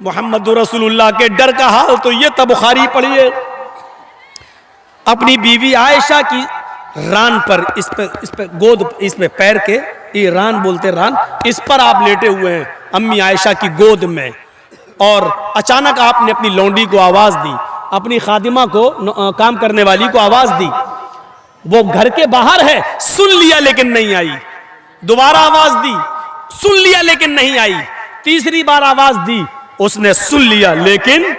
मोहम्मद रसूलुल्लाह के डर का हाल तो ये तब बुखारी पढ़िए। अपनी बीवी आयशा की रान पर, इस पे गोद, इस पे पैर के, ये रान बोलते, रान, इस पर आप लेटे हुए हैं अम्मी आयशा की गोद में, और अचानक आपने अपनी लौंडी को आवाज दी, अपनी खादिमा को, काम करने वाली को आवाज दी। वो घर के बाहर है, सुन लिया लेकिन नहीं आई। दोबारा आवाज दी, सुन लिया लेकिन नहीं आई। तीसरी बार आवाज दी, उसने सुन लिया लेकिन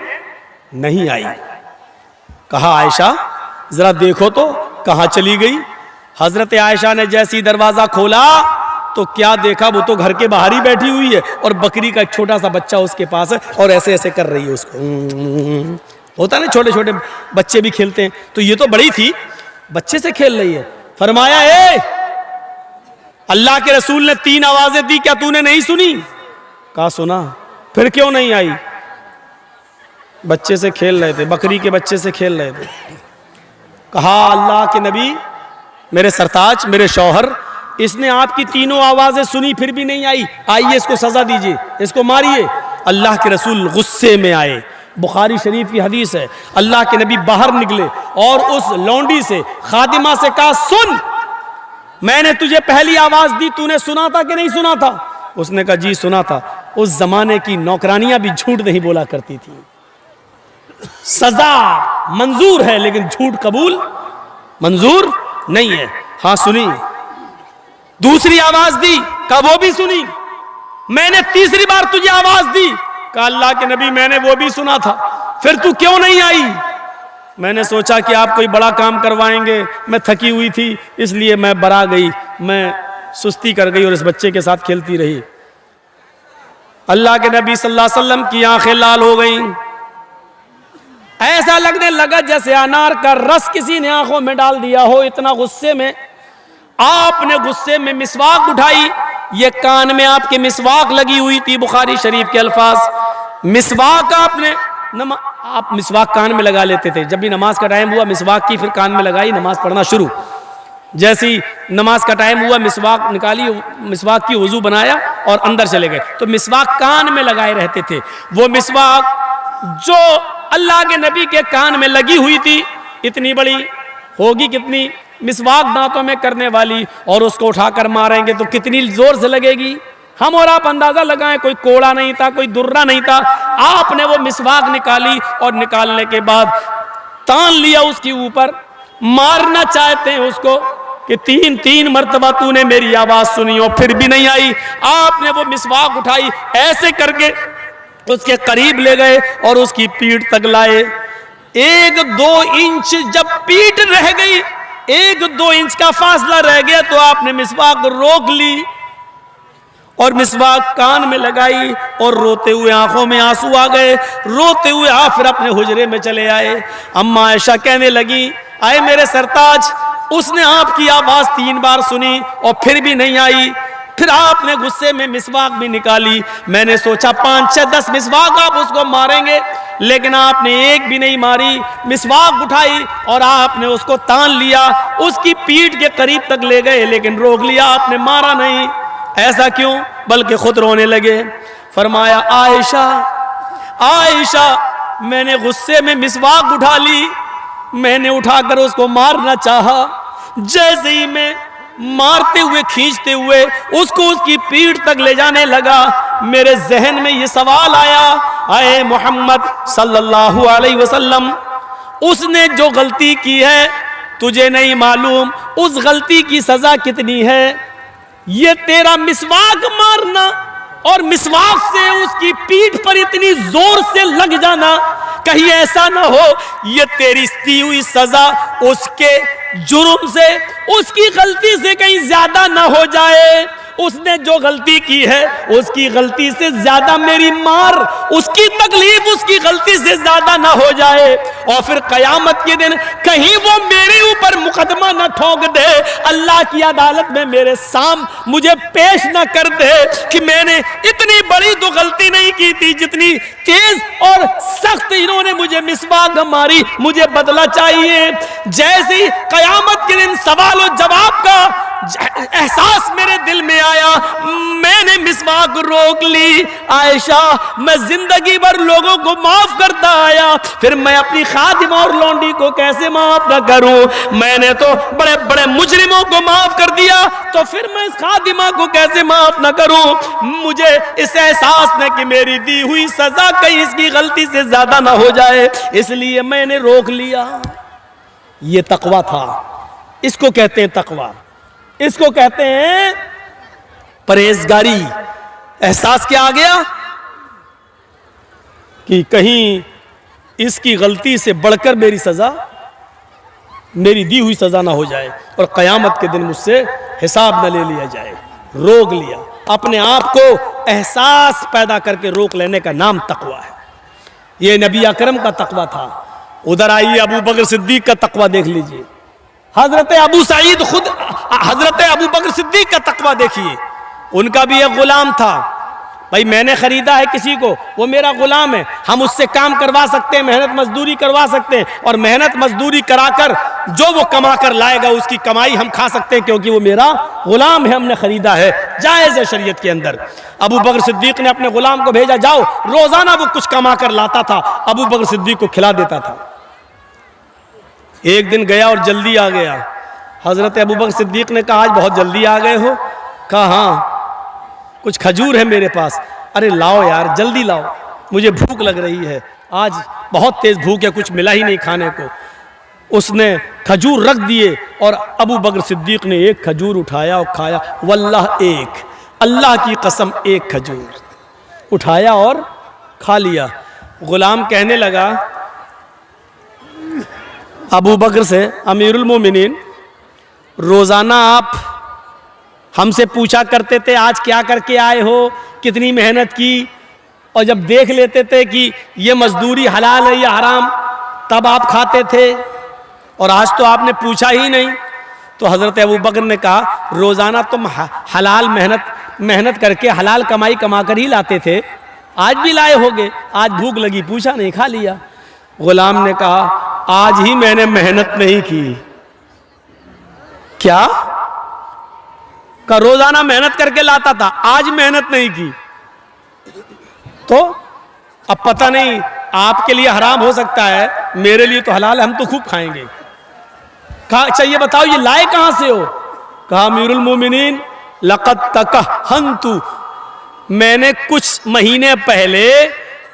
नहीं आई। कहा आयशा जरा देखो तो कहां चली गई। हजरत आयशा ने जैसी दरवाजा खोला तो क्या देखा, वो तो घर के बाहर ही बैठी हुई है और बकरी का एक छोटा सा बच्चा उसके पास है और ऐसे ऐसे कर रही है उसको। होता ना छोटे छोटे बच्चे भी खेलते हैं, तो ये तो बड़ी थी, बच्चे से खेल रही है। फरमाया ए, अल्लाह के रसूल ने 3 आवाजें दी, क्या तूने नहीं सुनी? कहा सुना। फिर क्यों नहीं आई? बच्चे से खेल रहे थे, बकरी के बच्चे से खेल रहे थे। कहा अल्लाह के नबी, मेरे सरताज, मेरे शौहर, इसने आपकी 3 आवाजें सुनी फिर भी नहीं आई, आइए इसको सजा दीजिए, इसको मारिए। अल्लाह के रसूल गुस्से में आए। बुखारी शरीफ की हदीस है, अल्लाह के नबी बाहर निकले और उस लौंडी से, खादिमा से कहा सुन, मैंने तुझे पहली आवाज दी, तूने सुना था कि नहीं सुना था? उसने कहा जी सुना था। उस जमाने की नौकरानियां भी झूठ नहीं बोला करती थी। सजा मंजूर है लेकिन झूठ कबूल मंजूर नहीं है। हाँ सुनी। दूसरी आवाज दी, कहा वो भी सुनी। मैंने तीसरी बार तुझे आवाज दी, कहा अल्लाह के नबी मैंने वो भी सुना था, फिर तू क्यों नहीं आई? मैंने सोचा कि आप कोई बड़ा काम करवाएंगे, मैं थकी हुई थी इसलिए मैं बरा गई, मैं सुस्ती कर गई और इस बच्चे के साथ खेलती रही। अल्लाह के नबी सल्लल्लाहु अलैहि वसल्लम की आंखें लाल हो गईं। ऐसा लगने लगा जैसे अनार का रस किसी ने आंखों में डाल दिया हो, इतना गुस्से में। आपने गुस्से में मिसवाक उठाई, ये कान में आपके मिसवाक लगी हुई थी। बुखारी शरीफ के अल्फाज, मिसवाक आपने आप मिसवाक कान में लगा लेते थे, जब भी नमाज का टाइम हुआ मिसवाक की, फिर कान में लगाई, नमाज पढ़ना शुरू। जैसी नमाज का टाइम हुआ मिसवाक निकाली, मिसवाक की वजू बनाया और अंदर चले गए। तो मिसवाक कान में लगाए रहते थे। वो मिसवाक जो अल्लाह के नबी के कान में लगी हुई थी, इतनी बड़ी होगी, कितनी मिसवाक दांतों में करने वाली, और उसको उठाकर मारेंगे तो कितनी जोर से लगेगी। हम और आप अंदाजा लगाएं, कोई कोड़ा नहीं था, कोई दुर्रा नहीं था। आपने वो मिसवाक निकाली और निकालने के बाद तान लिया उसके ऊपर। मारना चाहते हैं उसको कि 3 मरतबा तूने मेरी आवाज सुनी और फिर भी नहीं आई। आपने वो मिसवाक उठाई, ऐसे करके उसके करीब ले गए और उसकी पीठ तक लाए। 1-2 इंच जब पीठ रह गई, 1-2 इंच का फासला रह गया, तो आपने मिसवाक रोक ली और मिसवाक कान में लगाई और रोते हुए आंखों में आंसू आ गए। रोते हुए आप फिर अपने हुजरे में चले आए। अम्मा आयशा कहने लगी, आए मेरे सरताज, उसने आपकी आवाज 3 बार सुनी और फिर भी नहीं आई। फिर आपने गुस्से में मिसवाक भी निकाली। मैंने सोचा 5-6-10 मिसवाक आप उसको मारेंगे, लेकिन आपने एक भी नहीं मारी। मिसवाक उठाई और आपने उसको तान लिया, उसकी पीठ के करीब तक ले गए, लेकिन रोक लिया, आपने मारा नहीं। ऐसा क्यों? बल्कि खुद रोने लगे। फरमाया आयशा, आयशा, मैंने गुस्से में मिसवाक उठा ली, मैंने उठाकर उसको मारना चाहा। जैसे ही मैं मारते हुए, खींचते हुए उसको उसकी पीठ तक ले जाने लगा, मेरे जहन में ये सवाल आया, आए मोहम्मद सल्लल्लाहु अलैहि वसल्लम, उसने जो गलती की है तुझे नहीं मालूम उस गलती की सजा कितनी है? ये तेरा मिसवाक मारना और मिसवाक से उसकी पीठ पर इतनी जोर से लग जाना, कहीं ऐसा ना हो ये तेरी दी हुई सजा उसके जुर्म से, उसकी गलती से कहीं ज्यादा ना हो जाए। उसने जो गलती की है उसकी गलती से ज्यादा मेरी मार, उसकी तकलीफ उसकी गलती से ज्यादा ना हो जाए, और फिर कयामत के दिन कहीं वो मेरे ऊपर मुकदमा ना ठोक दे, अल्लाह की अदालत में मेरे सामने मुझे पेश ना कर दे कि मैंने इतनी बड़ी तो गलती नहीं की थी, जितनी तेज और सख्त इन्होंने मुझे मिसवाक मारी, मुझे बदला चाहिए। जैसी कयामत के दिन सवाल और जवाब का एहसास मेरे दिल में आया, मैंने मिसवाक रोक ली। आयशा, मैं जिंदगी भर लोगों को माफ करता आया, फिर मैं अपनी खादिमा और लौंडी को कैसे माफ न करूं? मैंने तो बड़े बड़े मुजरिमों को माफ कर दिया, तो फिर मैं इस खादिमा को कैसे माफ न करूं? मुझे इस एहसास ने कि मेरी दी हुई सजा कहीं इसकी गलती से ज्यादा ना हो जाए, इसलिए मैंने रोक लिया। ये तकवा था, इसको कहते हैं तकवा, इसको कहते हैं परहेजगारी। एहसास क्या आ गया कि कहीं इसकी गलती से बढ़कर मेरी सजा, मेरी दी हुई सजा ना हो जाए और कयामत के दिन मुझसे हिसाब न ले लिया जाए। रोक लिया, अपने आप को एहसास पैदा करके रोक लेने का नाम तकवा है। ये नबी अकरम का तकवा था। उधर आइए, अबू बकर सिद्दीक का तकवा देख लीजिए। हजरत अबू सईद खुद, हजरत अबू बकर सिद्दीक का तकवा देखिए। उनका भी एक गुलाम था। भाई मैंने खरीदा है किसी को, वो मेरा गुलाम है, हम उससे काम करवा सकते हैं, मेहनत मजदूरी करवा सकते हैं, और मेहनत मजदूरी कराकर जो वो कमा कर लाएगा उसकी कमाई हम खा सकते हैं, क्योंकि वो मेरा गुलाम है, हमने खरीदा है, जायज़ है शरीयत के अंदर। अबू बकर सिद्दीक ने अपने गुलाम को भेजा, जाओ, रोजाना वो कुछ कमा कर लाता था, अबू बकर सिद्दीक को खिला देता था। एक दिन गया और जल्दी आ गया। हजरत अबू बकर सिद्दीक ने कहा, आज बहुत जल्दी आ गए हो? कहा हाँ, कुछ खजूर है मेरे पास। अरे लाओ यार, जल्दी लाओ, मुझे भूख लग रही है, आज बहुत तेज भूख है, कुछ मिला ही नहीं खाने को। उसने खजूर रख दिए और अबू बकर सिद्दीक ने एक खजूर उठाया और खाया। वल्लाह, एक, अल्लाह की कसम, एक खजूर उठाया और खा लिया। गुलाम कहने लगा अबू बकर से, अमीरुल मोमिनीन, रोजाना आप हमसे पूछा करते थे आज क्या करके आए हो, कितनी मेहनत की, और जब देख लेते थे कि ये मजदूरी हलाल है या हराम तब आप खाते थे, और आज तो आपने पूछा ही नहीं। तो हज़रत अबू बकर ने कहा, रोज़ाना तुम हलाल मेहनत करके हलाल कमाई कमा कर ही लाते थे, आज भी लाए होगे, आज भूख लगी, पूछा नहीं, खा लिया। गुलाम ने कहा, आज ही मैंने मेहनत नहीं की। क्या? का रोजाना मेहनत करके लाता था, आज मेहनत नहीं की। तो अब पता नहीं, आपके लिए हराम हो सकता है, मेरे लिए तो हलाल है, हम तो खूब खाएंगे। कहा अच्छा ये बताओ ये लाए कहां से हो? कहा अमीरुल मोमिनीन, लक़द तकहन्तु, मैंने कुछ महीने पहले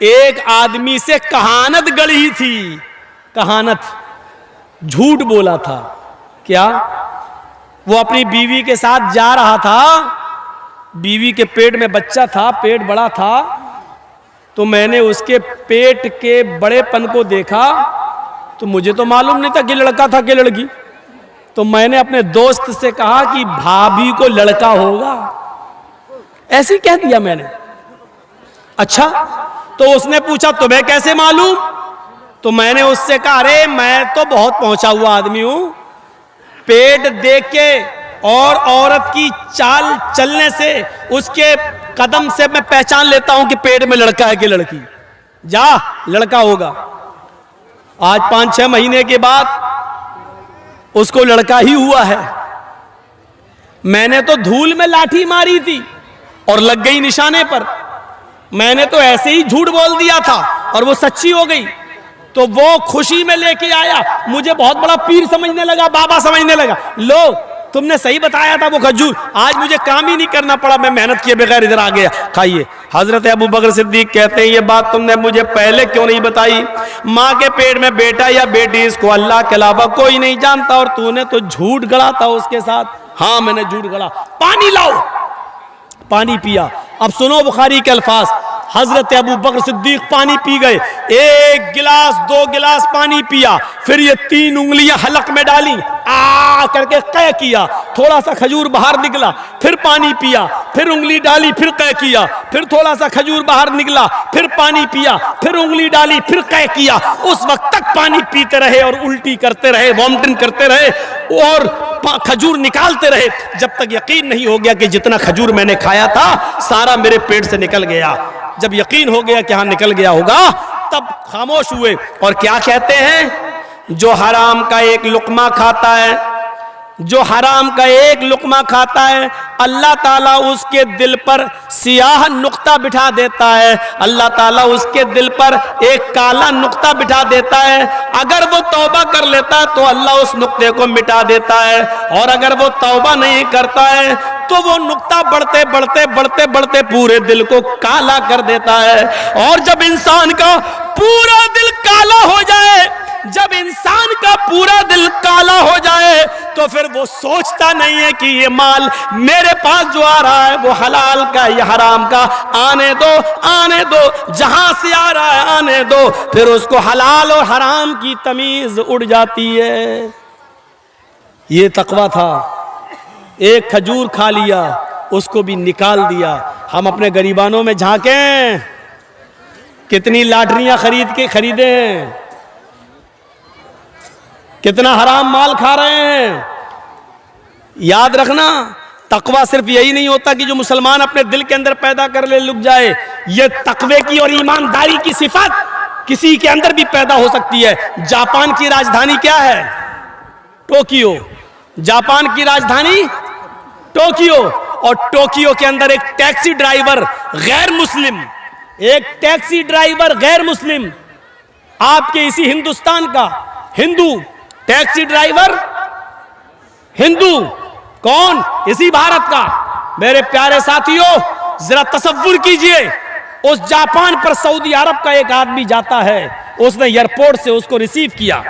एक आदमी से कहानत गढ़ी थी। कहानत, झूठ बोला था। क्या? वो अपनी बीवी के साथ जा रहा था, बीवी के पेट में बच्चा था, पेट बड़ा था, तो मैंने उसके पेट के बड़ेपन को देखा, तो मुझे तो मालूम नहीं था कि लड़का था कि लड़की। तो मैंने अपने दोस्त से कहा कि भाभी को लड़का होगा, ऐसे ही कह दिया मैंने। अच्छा, तो उसने पूछा तुम्हें कैसे मालूम? तो मैंने उससे कहा, अरे मैं तो बहुत पहुंचा हुआ आदमी हूं, पेट देख के और औरत की चाल चलने से, उसके कदम से मैं पहचान लेता हूं कि पेट में लड़का है कि लड़की। जा, लड़का होगा। आज 5-6 महीने के बाद उसको लड़का ही हुआ है। मैंने तो धूल में लाठी मारी थी और लग गई निशाने पर। मैंने तो ऐसे ही झूठ बोल दिया था और वो सच्ची हो गई। तो वो खुशी में लेके आया, मुझे बहुत बड़ा पीर समझने लगा, बाबा समझने लगा। लो, तुमने सही बताया था वो खजूर, आज मुझे काम ही नहीं करना पड़ा, मैं मेहनत किए बगैर इधर आ गया, खाइए। हजरत अबू बकर सिद्दीक कहते हैं, ये बात तुमने मुझे पहले क्यों नहीं बताई? माँ के पेट में बेटा या बेटी, इसको अल्लाह के अलावा कोई नहीं जानता, और तूने तो झूठ गढ़ा था उसके साथ। हाँ, मैंने झूठ गढ़ा। पानी लाओ, पानी पिया। अब सुनो बुखारी के अल्फाज, हजरत अबू बकर सिद्दीक पानी पी गए, 1 गिलास 2 गिलास पानी पिया, फिर ये 3 उंगलियां हलक में डाली, आ करके कै किया, थोड़ा सा खजूर बाहर निकला, फिर पानी पिया, फिर उंगली डाली, फिर कै किया, फिर थोड़ा सा खजूर बाहर निकला, फिर पानी पिया, फिर उंगली डाली, फिर कै किया। उस वक्त तक पानी पीते रहे और उल्टी करते रहे, वॉमिटिंग करते रहे और खजूर निकालते रहे, जब तक यकीन नहीं हो गया कि जितना खजूर मैंने खाया था सारा मेरे पेट से निकल गया। जब यकीन हो गया कि हाँ निकल गया होगा, तब खामोश हुए और क्या कहते हैं, जो हराम का एक लुकमा खाता है, जो हराम का एक लुकमा खाता है, अल्लाह ताला उसके दिल पर सियाह नुक्ता बिठा देता है, अल्लाह ताला उसके दिल पर एक काला नुक्ता बिठा देता है। अगर वो तौबा कर लेता है तो अल्लाह उस नुक्ते को मिटा देता है, और अगर वो तौबा नहीं करता है तो वो नुक्ता बढ़ते बढ़ते बढ़ते बढ़ते पूरे दिल को काला कर देता है। और जब इंसान का पूरा दिल काला हो जाए, जब इंसान का पूरा दिल काला हो जाए, तो फिर वो सोचता नहीं है कि ये माल मेरे पास जो आ रहा है वो हलाल का या हराम का, आने दो आने दो, जहां से आ रहा है आने दो। फिर उसको हलाल और हराम की तमीज उड़ जाती है। ये तकवा था, एक खजूर खा लिया, उसको भी निकाल दिया। हम अपने गरीबानों में झांकें, कितनी लाटरियां खरीदे हैं, कितना हराम माल खा रहे हैं। याद रखना, तकवा सिर्फ यही नहीं होता कि जो मुसलमान अपने दिल के अंदर पैदा कर ले लुक जाए, ये तकवे की और ईमानदारी की सिफत किसी के अंदर भी पैदा हो सकती है। जापान की राजधानी क्या है? टोक्यो। जापान की राजधानी टोक्यो, और टोक्यो के अंदर एक टैक्सी ड्राइवर गैर मुस्लिम, एक टैक्सी ड्राइवर गैर मुस्लिम, आपके इसी हिंदुस्तान का हिंदू टैक्सी ड्राइवर, हिंदू कौन? इसी भारत का। मेरे प्यारे साथियों, जरा तसव्वुर कीजिए, उस जापान पर सऊदी अरब का एक आदमी जाता है, उसने एयरपोर्ट से उसको रिसीव किया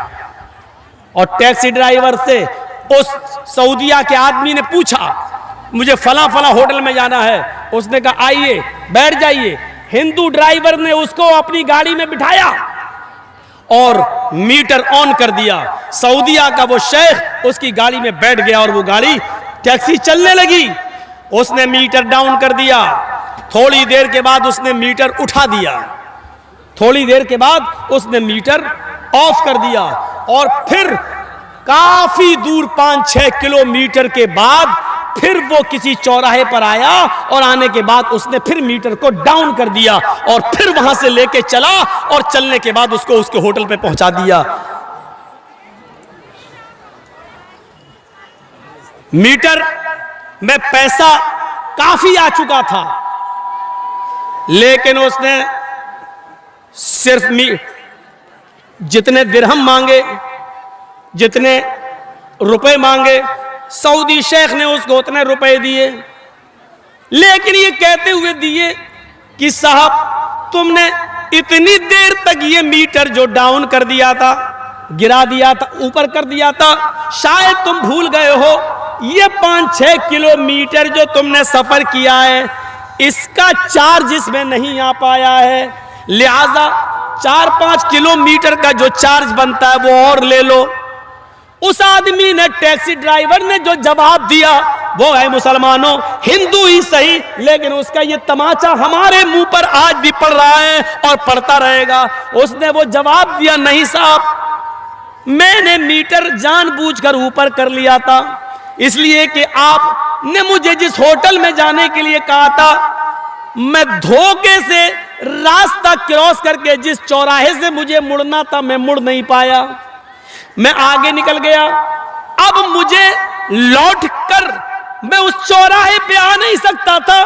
और टैक्सी ड्राइवर से उस सऊदिया के आदमी ने पूछा, मुझे फला फला होटल में जाना है। उसने कहा आइए बैठ जाइए। हिंदू ड्राइवर ने उसको अपनी गाड़ी में बिठाया और मीटर ऑन कर दिया। सऊदिया का वो शेख उसकी गाड़ी में बैठ गया और वो गाड़ी टैक्सी चलने लगी। उसने मीटर डाउन कर दिया, थोड़ी देर के बाद उसने मीटर उठा दिया, थोड़ी देर के बाद उसने मीटर ऑफ कर दिया, और फिर काफी दूर 5-6 किलोमीटर के बाद फिर वो किसी चौराहे पर आया, और आने के बाद उसने फिर मीटर को डाउन कर दिया और फिर वहां से लेके चला, और चलने के बाद उसको उसके होटल पे पहुंचा दिया। मीटर में पैसा काफी आ चुका था, लेकिन उसने सिर्फ जितने दिरहम मांगे, जितने रुपए मांगे, सऊदी शेख ने उसको उतने रुपए दिए, लेकिन ये कहते हुए दिए कि साहब तुमने इतनी देर तक ये मीटर जो डाउन कर दिया था, गिरा दिया था, ऊपर कर दिया था, शायद तुम भूल गए हो, ये 5-6 किलोमीटर जो तुमने सफर किया है इसका चार्ज इसमें नहीं आ पाया है, लिहाजा 4-5 किलोमीटर का जो चार्ज बनता है वो और ले लो। उस आदमी ने, टैक्सी ड्राइवर ने जो जवाब दिया वो है, मुसलमानों हिंदू ही सही, लेकिन उसका ये तमाचा हमारे मुंह पर आज भी पड़ रहा है और पड़ता रहेगा। उसने वो जवाब दिया, नहीं साहब, मैंने मीटर जानबूझकर ऊपर कर लिया था, इसलिए कि आपने मुझे जिस होटल में जाने के लिए कहा था, मैं धोखे से रास्ता क्रॉस करके जिस चौराहे से मुझे मुड़ना था मैं मुड़ नहीं पाया, मैं आगे निकल गया। अब मुझे लौट कर मैं उस चौराहे पे आ नहीं सकता था,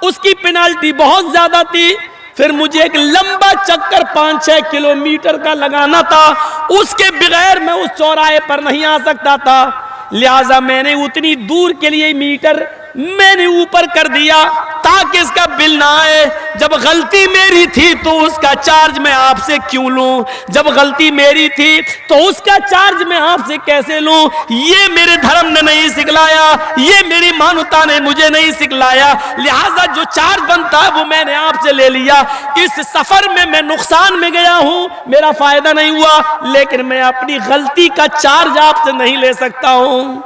उसकी पेनाल्टी बहुत ज्यादा थी, फिर मुझे एक लंबा चक्कर 5-6 किलोमीटर का लगाना था, उसके बगैर मैं उस चौराहे पर नहीं आ सकता था, लिहाजा मैंने उतनी दूर के लिए मीटर मैंने ऊपर कर दिया ताकि इसका बिल ना आए। जब गलती मेरी थी तो उसका चार्ज मैं आपसे क्यों लूं? जब गलती मेरी थी तो उसका चार्ज मैं आपसे कैसे लूं? ये मेरे धर्म ने नहीं सिखलाया, ये मेरी मानवता ने मुझे नहीं सिखलाया। लिहाजा जो चार्ज बनता है वो मैंने आपसे ले लिया। इस सफर में मैं नुकसान में गया हूं, मेरा फायदा नहीं हुआ, लेकिन मैं अपनी गलती का चार्ज आपसे नहीं ले सकता हूं।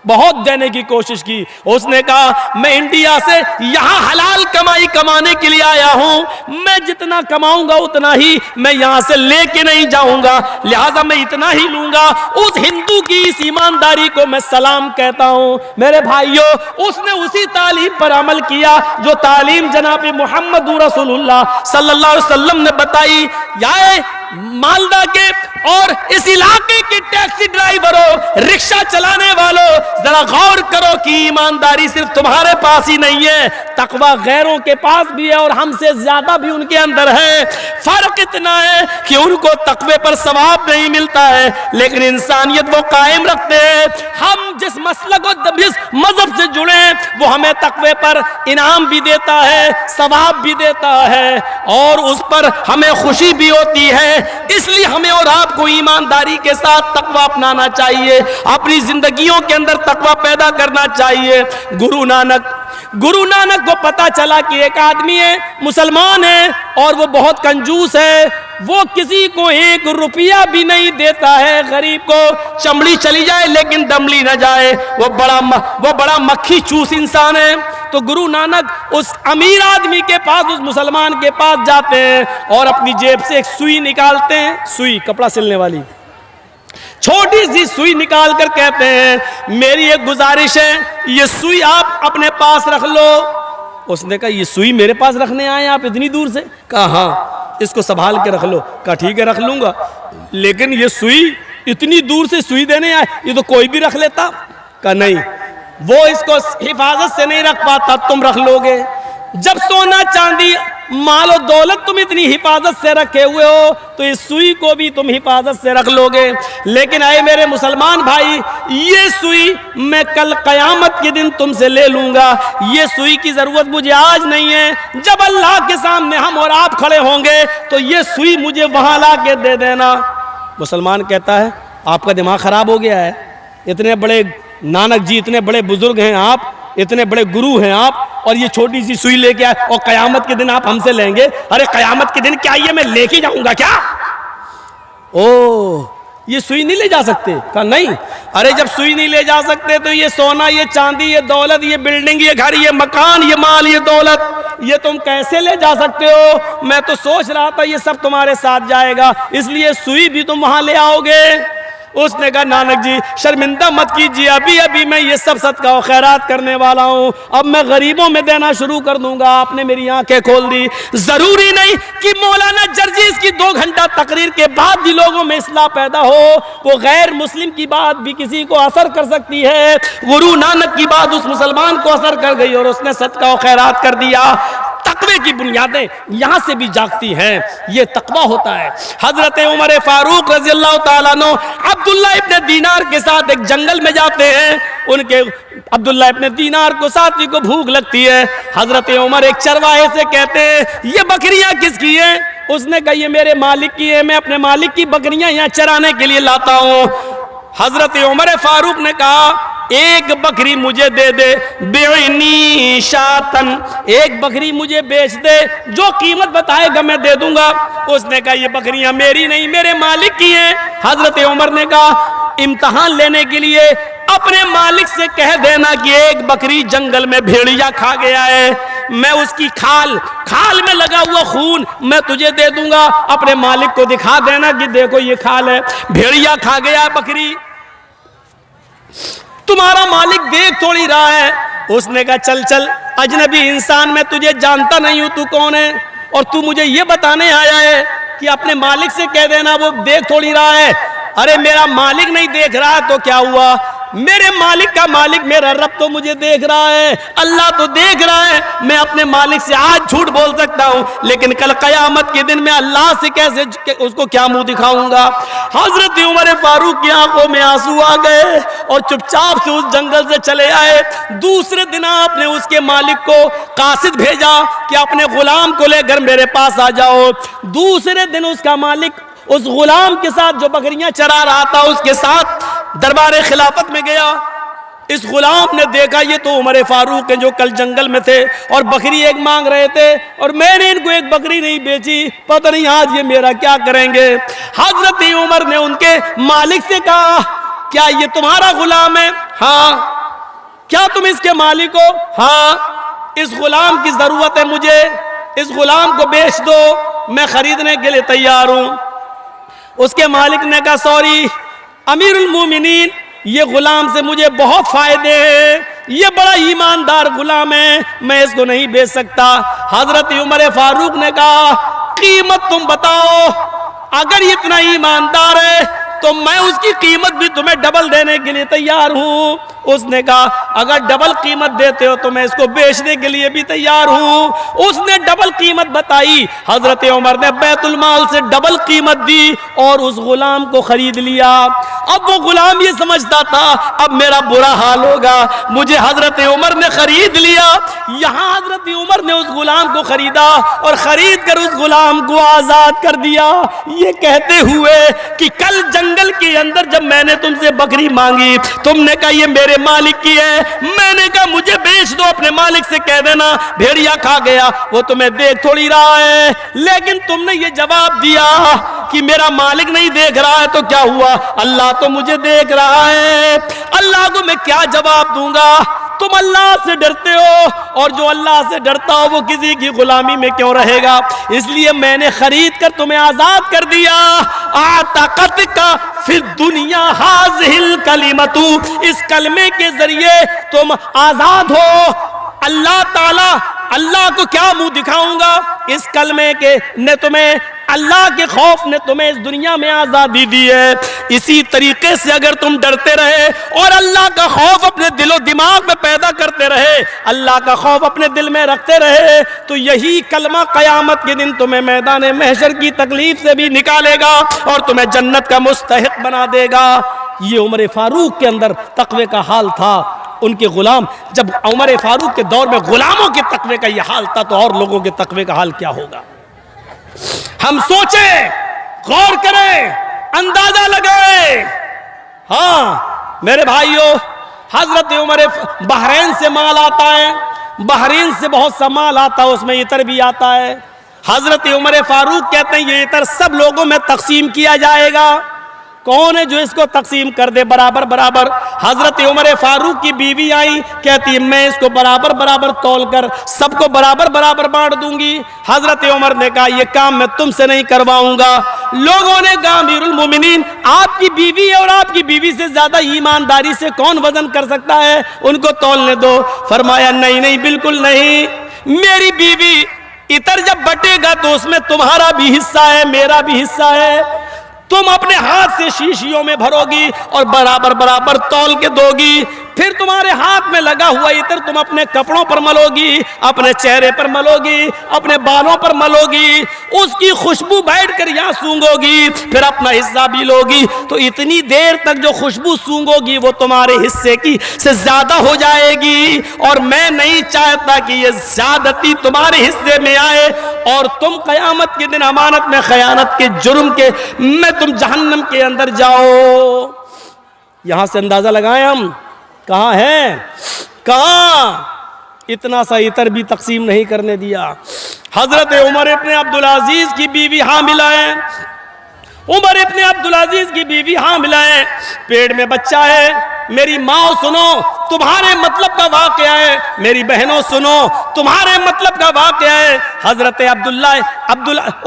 बहुत देने की कोशिश की। उसने कहा मैं इंडिया से यहां हलाल कमाई कमाने के लिए आया हूं, मैं जितना कमाऊंगा उतना ही मैं यहां से लेके नहीं जाऊंगा, लिहाजा मैं इतना ही लूंगा। उस हिंदू की इस ईमानदारी को मैं सलाम कहता हूं। मेरे भाइयों, उसने उसी तालीम पर अमल किया जो तालीम जनाब मोहम्मद रसूलुल्लाह सल्लल्लाहु अलैहि वसल्लम ने बताई। याए मालदा के और इस इलाके के टैक्सी ड्राइवरों, रिक्शा चलाने वालों, जरा गौर करो कि ईमानदारी सिर्फ तुम्हारे पास ही नहीं है, तकवा गैरों के पास भी है और हमसे ज्यादा भी उनके अंदर है। फर्क इतना है कि उनको तकवे पर सवाब नहीं मिलता है, लेकिन इंसानियत वो कायम रखते हैं। हम जिस मसलक और जिस मजहब से जुड़े हैं वो हमें तकवे पर इनाम भी देता है, सवाब भी देता है और उस पर हमें खुशी भी होती है। इसलिए हमें और आपको ईमानदारी के साथ तकवा अपनाना चाहिए, अपनी जिंदगियों के अंदर तकवा पैदा करना चाहिए। गुरु नानक को पता चला कि एक आदमी है, मुसलमान है और वो बहुत कंजूस है, वो किसी को 1 रुपया भी नहीं देता है। गरीब को चमड़ी चली जाए लेकिन दमड़ी न जाए, वो बड़ा मक्खी चूस इंसान है। तो गुरु नानक उस अमीर आदमी के पास, उस मुसलमान के पास जाते हैं और अपनी जेब से एक सुई निकालते हैं, सुई कपड़ा सिलने वाली छोटी सी सुई निकाल कर कहते हैं मेरी एक गुजारिश है, ये सुई आप अपने पास रख लो। उसने कहा ये सुई मेरे पास रखने आए आप इतनी दूर से? कहा हाँ, इसको संभाल के रख लो। कहा ठीक है रख लूंगा, लेकिन ये सुई इतनी दूर से सुई देने आए, ये तो कोई भी रख लेता। कहा नहीं, वो इसको हिफाजत से नहीं रख पाता, तुम रख लोगे। जब सोना चांदी माल और दौलत तुम इतनी हिफाजत से रखे हुए हो तो इस सुई को भी तुम हिफाजत से रख लोगे। लेकिन आए मेरे मुसलमान भाई, ये सुई मैं कल कयामत के दिन तुमसे ले लूंगा, ये सुई की जरूरत मुझे आज नहीं है। जब अल्लाह के सामने हम और आप खड़े होंगे तो ये सुई मुझे वहां ला के दे देना। मुसलमान कहता है आपका दिमाग खराब हो गया है, इतने बड़े नानक जी, इतने बड़े बुजुर्ग हैं आप, इतने बड़े गुरु हैं आप, और ये छोटी सी सुई लेके आए और कयामत के दिन आप हमसे लेंगे? अरे कयामत के दिन क्या ये मैं लेके जाऊंगा क्या? ओ ये सुई नहीं ले जा सकते? कहा नहीं। अरे जब सुई नहीं ले जा सकते तो ये सोना, ये चांदी, ये दौलत, ये बिल्डिंग, ये घर, ये मकान, ये माल, ये दौलत, ये तुम कैसे ले जा सकते हो? मैं तो सोच रहा था ये सब तुम्हारे साथ जाएगा, इसलिए सुई भी तुम वहां ले आओगे। उसने कहा नानक जी शर्मिंदा मत कीजिए, अभी अभी मैं ये सब सदका और खैरात करने वाला हूँ, अब मैं गरीबों में देना शुरू कर दूंगा। आपने मेरी आंखें खोल दी। जरूरी नहीं कि मौलाना जर्जीस की 2 घंटा तकरीर के बाद भी लोगों में इस्लाह पैदा हो, वो गैर मुस्लिम की बात भी किसी को असर कर सकती है। गुरु नानक की बात उस मुसलमान को असर कर गई और उसने सदका और खैरात कर दिया। तकवे की बुनियादें यहां से भी जागती हैं, ये तकवा होता है। हजरत उमर फारूक रजी अल्लाह ताला अन्हु अब्दुल्ला इब्ने दीनार के साथ एक जंगल में जाते हैं। उनके अब्दुल्ला इब्ने दीनार को साथी को भूख लगती है। हजरत उमर एक चरवाहे से कहते हैं ये बकरियां किसकी हैं? उसने कहा ये मेरे मालिक की है, मैं अपने मालिक की बकरियां यहाँ चराने के लिए लाता हूँ। हजरत उमर फारूक ने कहा एक बकरी मुझे दे दे, बेनी शातन, एक बकरी मुझे बेच दे, जो कीमत बताएगा मैं दे दूंगा। उसने कहा ये बकरियां मेरी नहीं मेरे मालिक की हैं। हजरत उमर ने कहा इम्तिहान लेने के लिए अपने मालिक से कह देना कि एक बकरी जंगल में भेड़िया खा गया है, मैं उसकी खाल में लगा हुआ खून मैं तुझे दे दूंगा। अपने मालिक को दिखा देना कि देखो ये खाल है, भेड़िया खा गया बकरी, तुम्हारा मालिक देख थोड़ी रहा है। उसने कहा चल चल अजनबी इंसान, मैं तुझे जानता नहीं हूं, तू कौन है और तू मुझे ये बताने आया है कि अपने मालिक से कह देना, वो देख थोड़ी रहा है। अरे मेरा मालिक नहीं देख रहा तो क्या हुआ? मेरे मालिक का मालिक मेरा रब तो मुझे देख रहा है, अल्लाह तो देख रहा है। मैं अपने मालिक से आज झूठ बोल सकता हूं, लेकिन कल कयामत के दिन मैं अल्लाह से कैसे उसको क्या मुंह दिखाऊंगा। हजरत उमर फारूक की आंखों में आंसू आ गए और चुपचाप से उस जंगल से चले आए। दूसरे दिन आपने उसके मालिक को कासिद भेजा कि अपने गुलाम को लेकर मेरे पास आ जाओ। दूसरे दिन उसका मालिक उस गुलाम के साथ जो बकरियां चरा रहा था उसके साथ दरबार खिलाफत में गया। इस गुलाम ने देखा ये तो उमर फारूक है जो कल जंगल में थे और बकरी एक मांग रहे थे और मैंने इनको एक बकरी नहीं बेची, पता नहीं आज ये मेरा क्या करेंगे। हजरत उमर ने उनके मालिक से कहा क्या ये तुम्हारा गुलाम है? हाँ। क्या तुम इसके मालिक हो? हाँ। इस गुलाम की जरूरत है मुझे, इस गुलाम को बेच दो, मैं खरीदने के लिए तैयार हूं। उसके मालिक ने कहा सॉरी अमीरुल मोमिनीन, ये गुलाम से मुझे बहुत फायदे हैं, ये बड़ा ईमानदार गुलाम है, मैं इसको नहीं बेच सकता। हजरत उमर फारूक ने कहा कीमत तुम बताओ, अगर ये इतना ईमानदार है तो मैं उसकी कीमत भी तुम्हें डबल देने के लिए तैयार हूं। उसने कहा अगर डबल कीमत देते हो तो मैं इसको बेचने के लिए भी तैयार हूं। उसने डबल कीमत बताई। हजरत उमर ने बैतुल माल से डबल कीमत दी और उस गुलाम को खरीद लिया। अब वो गुलाम ये समझता था अब मेरा बुरा हाल होगा, मुझे हजरत उमर ने खरीद लिया। यहां हजरत उमर ने उस गुलाम को खरीदा और खरीद कर उस गुलाम को आजाद कर दिया, ये कहते हुए कि कल जंगल के अंदर जब मैंने तुमसे बकरी मांगी तुमने कहा ये मेरे मालिक की है, मैंने कहा मुझे बेच दो, अपने मालिक से कह देना भेड़िया खा गया, वो तुम्हें देख थोड़ी रहा है। लेकिन तुमने ये जवाब दिया कि मेरा मालिक नहीं देख रहा है, तो क्या हुआ? अल्लाह तो मुझे देख रहा है। अल्लाह को मैं क्या जवाब दूंगा? तुम अल्लाह से डरते हो और जो अल्लाह से डरता हो वो किसी की गुलामी में क्यों रहेगा? इसलिए मैंने खरीद कर तुम्हें आजाद कर दिया। आतकत का फिर दुनिया हाज़िल कलिमतु, इस कलमे के जरिए तुम आजाद हो। अल्लाह ताला, अल्लाह को क्या मुंह दिखाऊंगा? इस कलमे के ने तुम्हें, अल्लाह के खौफ ने तुम्हें इस दुनिया में आजादी दी है। इसी तरीके से अगर तुम डरते रहे और अल्लाह का खौफ अपने दिलो दिमाग में पैदा करते रहे, अल्लाह का खौफ अपने दिल में रखते रहे, तो यही कलमा कयामत के दिन तुम्हें मैदान महशर की तकलीफ से भी निकालेगा और तुम्हें जन्नत का मुस्तहिक बना देगा। ये उमर फारूक के अंदर तकवे का हाल था। उनके गुलाम, जब उमर फारूक के दौर में गुलामों के तकवे का यह हाल था तो और लोगों के तकवे का हाल क्या होगा? हम सोचें, गौर करें, अंदाजा लगाएं। हाँ मेरे भाइयों, हजरत उमर, बहरीन से माल आता है, बहरीन से बहुत सा माल आता है, उसमें इतर भी आता है। हजरत उमर फारूक कहते हैं ये इतर सब लोगों में तकसीम किया जाएगा। कौन है जो इसको तकसीम कर दे बराबर बराबर? हजरत उमर फारूक की बीवी आई, कहती है मैं इसको बराबर बराबर तौल कर सबको बराबर बराबर बांट दूंगी। हजरत उमर ने कहा यह काम मैं तुमसे नहीं करवाऊंगा। लोगों ने कहा अमीरुल मोमिनीन, आपकी बीवी है और आपकी बीवी से ज्यादा ईमानदारी से कौन वजन कर सकता है, उनको तौलने दो। फरमाया नहीं नहीं, बिल्कुल नहीं, मेरी बीवी इतर जब बटेगा तो उसमें तुम्हारा भी हिस्सा है, मेरा भी हिस्सा है। तुम अपने हाथ से शीशियों में भरोगी और बराबर बराबर तौल के दोगी, फिर तुम्हारे हाथ में लगा हुआ इतर तुम अपने कपड़ों पर मलोगी, अपने चेहरे पर मलोगी, अपने बालों पर मलोगी, उसकी खुशबू बैठकर यहाँ सूंघोगी, फिर अपना हिस्सा भी लोगी। तो इतनी देर तक जो खुशबू सूंघोगी वो तुम्हारे हिस्से की से ज्यादा हो जाएगी और मैं नहीं चाहता कि ये ज्यादती तुम्हारे हिस्से में आए और तुम कयामत के दिन अमानत में खयानत के जुर्म के में तुम जहन्नम के अंदर जाओ। यहां से अंदाजा लगाएं हम, कहां है, कहां इतना सा इतर भी तकसीम नहीं करने दिया। हजरत उमर इब्ने अब्दुल अजीज की बीवी हामिला है, उमर इब्ने अब्दुल अजीज की बीवी हामिला है, पेट में बच्चा है। मेरी माँ सुनो, तुम्हारे मतलब का वाक़या है, मेरी बहनों सुनो, तुम्हारे मतलब का वाक़या है। हजरत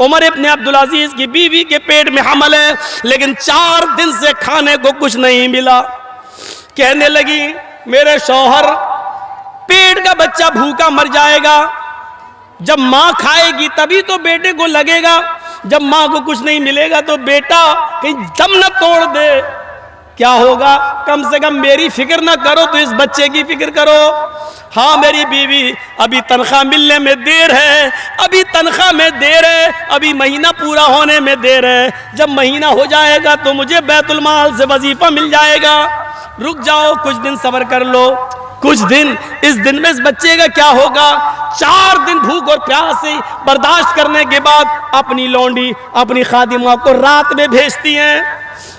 उमर इब्ने अब्दुल अजीज की बीवी के पेट में हमल है, लेकिन 4 दिन से खाने को कुछ नहीं मिला। कहने लगी मेरे शौहर, पेट का बच्चा भूखा मर जाएगा, जब माँ खाएगी तभी तो बेटे को लगेगा, जब माँ को कुछ नहीं मिलेगा तो बेटा कहीं दम न तोड़ दे। क्या होगा? कम से कम मेरी फिक्र ना करो तो इस बच्चे की फिक्र करो। हाँ मेरी बीवी, अभी तनख्वाह मिलने में देर है, अभी तनख्वाह में देर है, अभी महीना पूरा होने में देर है। जब महीना हो जाएगा तो मुझे बैतुल माल से वजीफा मिल जाएगा। रुक जाओ, कुछ दिन सब्र कर लो, कुछ दिन। इस दिन में इस बच्चे का क्या होगा? 4 दिन भूख और प्यास से बर्दाश्त करने के बाद अपनी लौंडी, अपनी खादिमा को रात में भेजती हैं,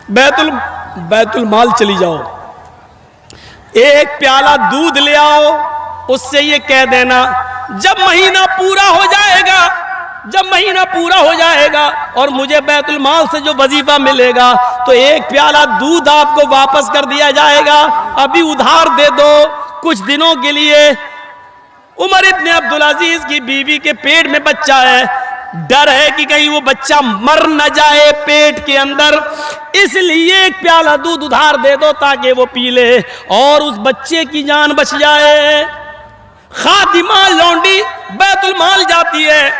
बैतुल माल चली जाओ, एक प्याला दूध ले आओ, उससे ये कह देना जब महीना पूरा हो जाएगा, जब महीना पूरा हो जाएगा और मुझे बैतुल माल से जो वजीफा मिलेगा तो एक प्याला दूध आपको वापस कर दिया जाएगा, अभी उधार दे दो कुछ दिनों के लिए। उमर इब्न अब्दुल अजीज की बीवी के पेट में बच्चा है, डर है कि कहीं वो बच्चा मर न जाए पेट के अंदर, इसलिए एक प्याला दूध उधार दे दो ताकि वो पी ले और उस बच्चे की जान बच जाए। खादिमा लौंडी बैतुल माल जाती है,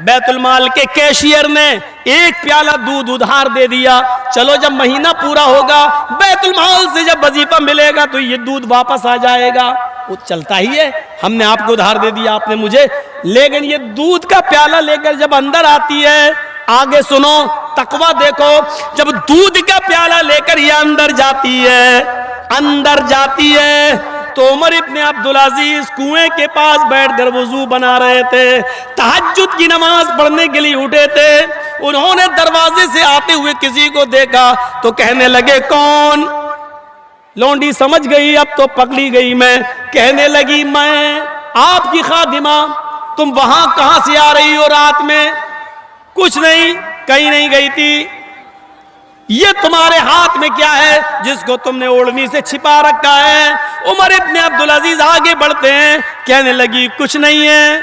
बैतुल माल के कैशियर ने एक प्याला दूध उधार दे दिया। चलो जब महीना पूरा होगा, बैतुल माल से जब वजीफा मिलेगा तो ये दूध वापस आ जाएगा। वो चलता ही है, हमने आपको उधार दे दिया, आपने मुझे। लेकिन ये दूध का प्याला लेकर जब अंदर आती है, आगे सुनो, तकवा देखो, जब दूध का प्याला लेकर ये अंदर जाती है तो उमर इब्न अब्दुल अजीज कुएं के पास बैठकर वुजू बना रहे थे, तहज्जुद की नमाज पढ़ने के लिए उठे थे। उन्होंने दरवाजे से आते हुए किसी को देखा तो कहने लगे कौन? लौंडी समझ गई, अब तो पकड़ी गई मैं। कहने लगी मैं आपकी खादिमा, तुम वहां कहां से आ रही हो रात में? कुछ नहीं, कहीं नहीं गई थी। ये तुम्हारे हाथ में क्या है जिसको तुमने ओढ़नी से छिपा रखा है? उमर इब्न अब्दुल अजीज आगे बढ़ते हैं, कहने लगी कुछ नहीं है,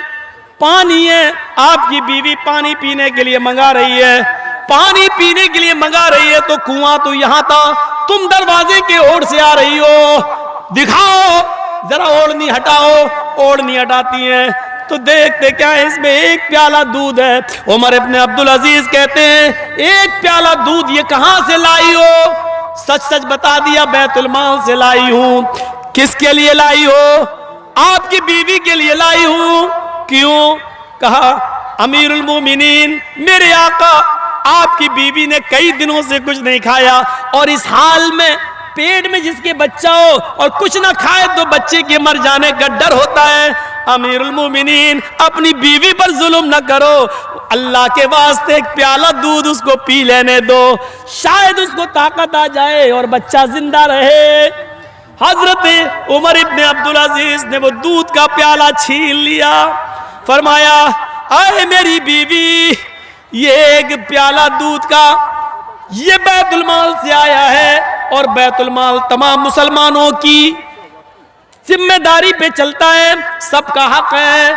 पानी है, आपकी बीवी पानी पीने के लिए मंगा रही है, पानी पीने के लिए मंगा रही है तो कुआं तो यहां था, तुम दरवाजे के ओर से आ रही हो, दिखाओ जरा ओढ़नी हटाओ। ओढ़नी हटाती है तो देखते क्या है, इसमें एक प्याला दूध है। उमर इब्न अब्दुल अजीज कहते हैं एक प्याला दूध ये कहां से लाई हो? सच सच बता दिया, बैतुल माल से लाई हूं। किसके लिए लाई हो? आपकी बीवी के लिए लाई हूं। क्यों? कहा अमीरुल मोमिनीन, मेरे आका, आपकी बीवी ने कई दिनों से कुछ नहीं खाया और इस हाल में पेट में जिसके बच्चा हो और कुछ ना खाए तो बच्चे के मर जाने का डर होता है। अमीरुल मोमिनीन, अपनी बीवी पर जुल्म न करो, अल्लाह के वास्ते एक प्याला दूध उसको पी लेने दो, शायद उसको ताकत आ जाए और बच्चा जिंदा रहे। हजरत उमर इब्न अब्दुल अजीज ने वो दूध का प्याला छीन लिया, फरमाया आए मेरी बीवी, ये एक प्याला दूध का ये बैतुल माल से आया है और बैतुल माल तमाम मुसलमानों की जिम्मेदारी पे चलता है, सबका हक है।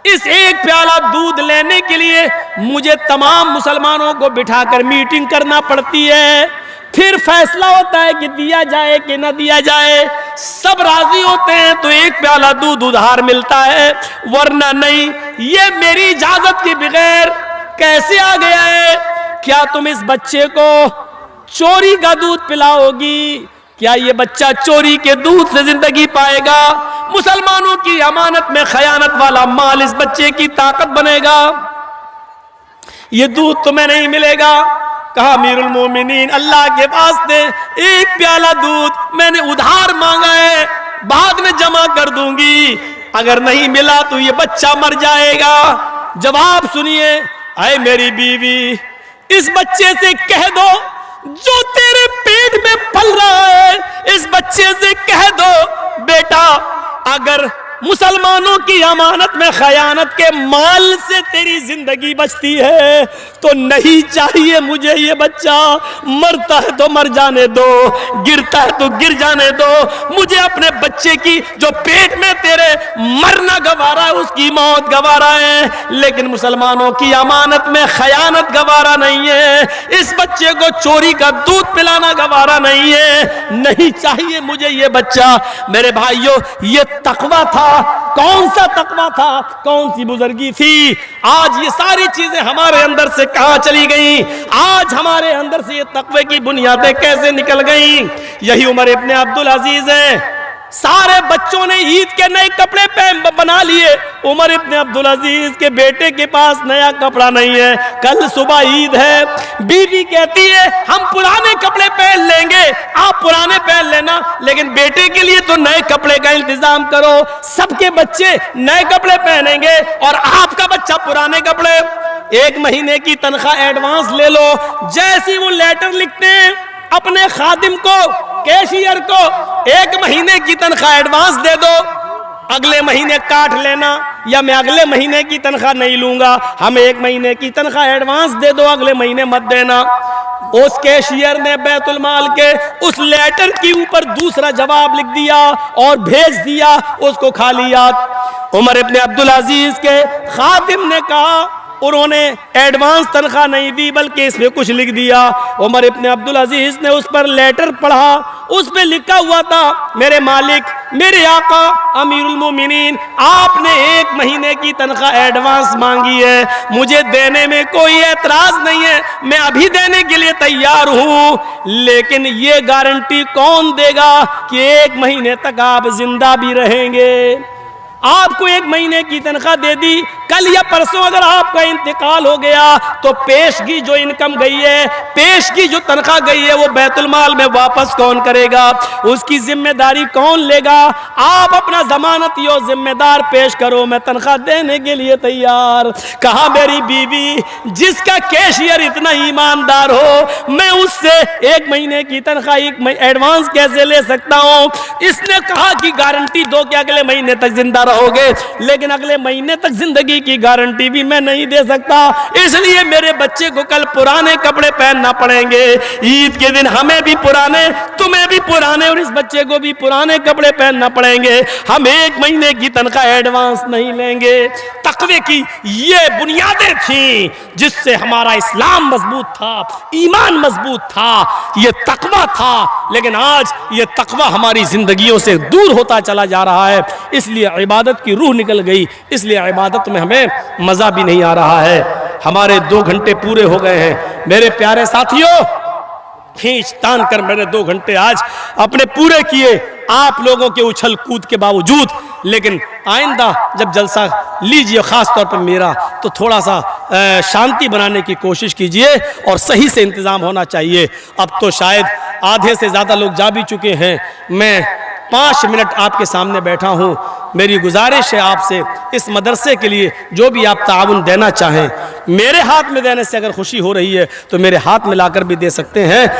इस एक प्याला दूध लेने के लिए मुझे तमाम मुसलमानों को बिठाकर मीटिंग करना पड़ती है, फिर फैसला होता है कि दिया जाए कि न दिया जाए। सब राजी होते हैं तो एक प्याला दूध उधार मिलता है, वरना नहीं। ये मेरी इजाजत के बगैर कैसे आ गया है? क्या तुम इस बच्चे को चोरी का दूध पिलाओगी? क्या ये बच्चा चोरी के दूध से जिंदगी पाएगा? मुसलमानों की अमानत में खयानत वाला माल इस बच्चे की ताकत बनेगा? ये दूध तुम्हें नहीं मिलेगा। कहा अमीरुल मोमिनीन, अल्लाह के वास्ते एक प्याला दूध मैंने उधार मांगा है, बाद में जमा कर दूंगी, अगर नहीं मिला तो ये बच्चा मर जाएगा। जवाब सुनिए, आए मेरी बीवी, इस बच्चे से कह दो जो तेरे पेट में पल रहा है, इस बच्चे से कह दो बेटा, अगर मुसलमानों की अमानत में खयानत के माल से तेरी जिंदगी बचती है तो नहीं चाहिए मुझे ये बच्चा, मरता है तो मर जाने दो, गिरता है तो गिर जाने दो, मुझे अपने बच्चे की जो पेट में तेरे मरना गवारा है उसकी मौत गवारा है, लेकिन मुसलमानों की अमानत में खयानत गवारा नहीं है, इस बच्चे को चोरी का दूध पिलाना गवारा नहीं है, नहीं चाहिए मुझे ये बच्चा। मेरे भाइयों, ये तकवा था कौन सा तकवा था, कौन सी बुजुर्गी थी। आज ये सारी चीजें हमारे अंदर से कहां चली गई, आज हमारे अंदर से ये तकवे की बुनियादें कैसे निकल गई। यही उमर इब्ने अब्दुल अजीज है। सारे बच्चों ने ईद के नए कपड़े बना लिए, उमर इब्ने अब्दुल अजीज के बेटे के पास नया कपड़ा नहीं है। कल सुबह ईद है, बीवी कहती है हम पुराने कपड़े पहन लेंगे, आप पुराने पहन लेना, लेकिन बेटे के लिए तो नए कपड़े का इंतजाम करो। सबके बच्चे नए कपड़े पहनेंगे और आपका बच्चा पुराने कपड़े। 1 महीने की तनख्वाह एडवांस ले लो। जैसी वो लेटर लिखते हैं अपने खादिम को, कैशियर को, 1 महीने की तनख्वाह एडवांस दे दो, अगले महीने काट लेना, या मैं अगले महीने की तनख्वाह नहीं लूंगा, हमें 1 महीने की तनख्वाह एडवांस दे दो, अगले महीने मत देना। उस कैशियर ने बैतुल माल के उस लेटर के ऊपर दूसरा जवाब लिख दिया और भेज दिया, उसको खा लिया। उमर इब्ने अब्दुल अजीज के खादिम ने कहा, उन्होंने एडवांस तनख्वाह नहीं दी बल्कि इसमें कुछ लिख दिया। उमर इब्ने अब्दुल अजीज ने उस पर लेटर पढ़ा, उस पे लिखा हुआ था, मेरे मालिक, मेरे आका अमीरुल मोमिनीन, आपने 1 महीने की तनख्वाह एडवांस मांगी है, मुझे देने में कोई एतराज नहीं है, मैं अभी देने के लिए तैयार हूं, लेकिन ये गारंटी कौन देगा कि 1 महीने तक आप जिंदा भी रहेंगे। आपको 1 महीने की तनख्वाह दे दी, कल या परसों अगर आपका इंतकाल हो गया तो पेशगी जो इनकम गई है, पेशगी जो तनख्वाह गई है, वो बैतुल माल में वापस कौन करेगा, उसकी जिम्मेदारी कौन लेगा। आप अपना जमानती और जिम्मेदार पेश करो, मैं तनख्वाह देने के लिए तैयार। कहा मेरी बीवी जिसका कैशियर इतना ईमानदार हो, मैं उससे 1 महीने की तनख्वाह एडवांस कैसे ले सकता हूँ। इसने कहा कि गारंटी दो कि अगले महीने तक जिंदा रहोगे, लेकिन अगले महीने तक जिंदगी की गारंटी भी मैं नहीं दे सकता, इसलिए मेरे बच्चे को कल पुराने कपड़े पहनना पड़ेंगे। ईद के दिन हमें भी पुराने, तुम्हें भी पुराने और इस बच्चे को भी पुराने कपड़े पहनना पड़ेंगे। हम 1 महीने की तनख्वाह एडवांस नहीं लेंगे। तकवे की ये बुनियादें थी जिससे हमारा इस्लाम मजबूत था, ईमान मजबूत था, ये तकवा था। लेकिन आज ये तकवा हमारी जिंदगियों से दूर होता चला जा रहा है, इसलिए इबादत की रूह निकल गई, इसलिए इबादत में हमें मजा भी नहीं आ रहा है। हमारे 2 घंटे पूरे हो गए हैं मेरे प्यारे साथियों, खींच तान कर मैंने 2 घंटे आज अपने पूरे किए, आप लोगों के उछल कूद के बावजूद। लेकिन आइंदा जब जलसा लीजिए, खास तौर पर मेरा, तो थोड़ा सा शांति बनाने की कोशिश कीजिए और सही से इंतज़ाम होना चाहिए। अब तो शायद आधे से ज़्यादा लोग जा भी चुके हैं, मैं 5 मिनट आपके सामने बैठा हूँ। मेरी गुजारिश है आपसे, इस मदरसे के लिए जो भी आप ताउन देना चाहें, मेरे हाथ में देने से अगर खुशी हो रही है तो मेरे हाथ में लाकर भी दे सकते हैं।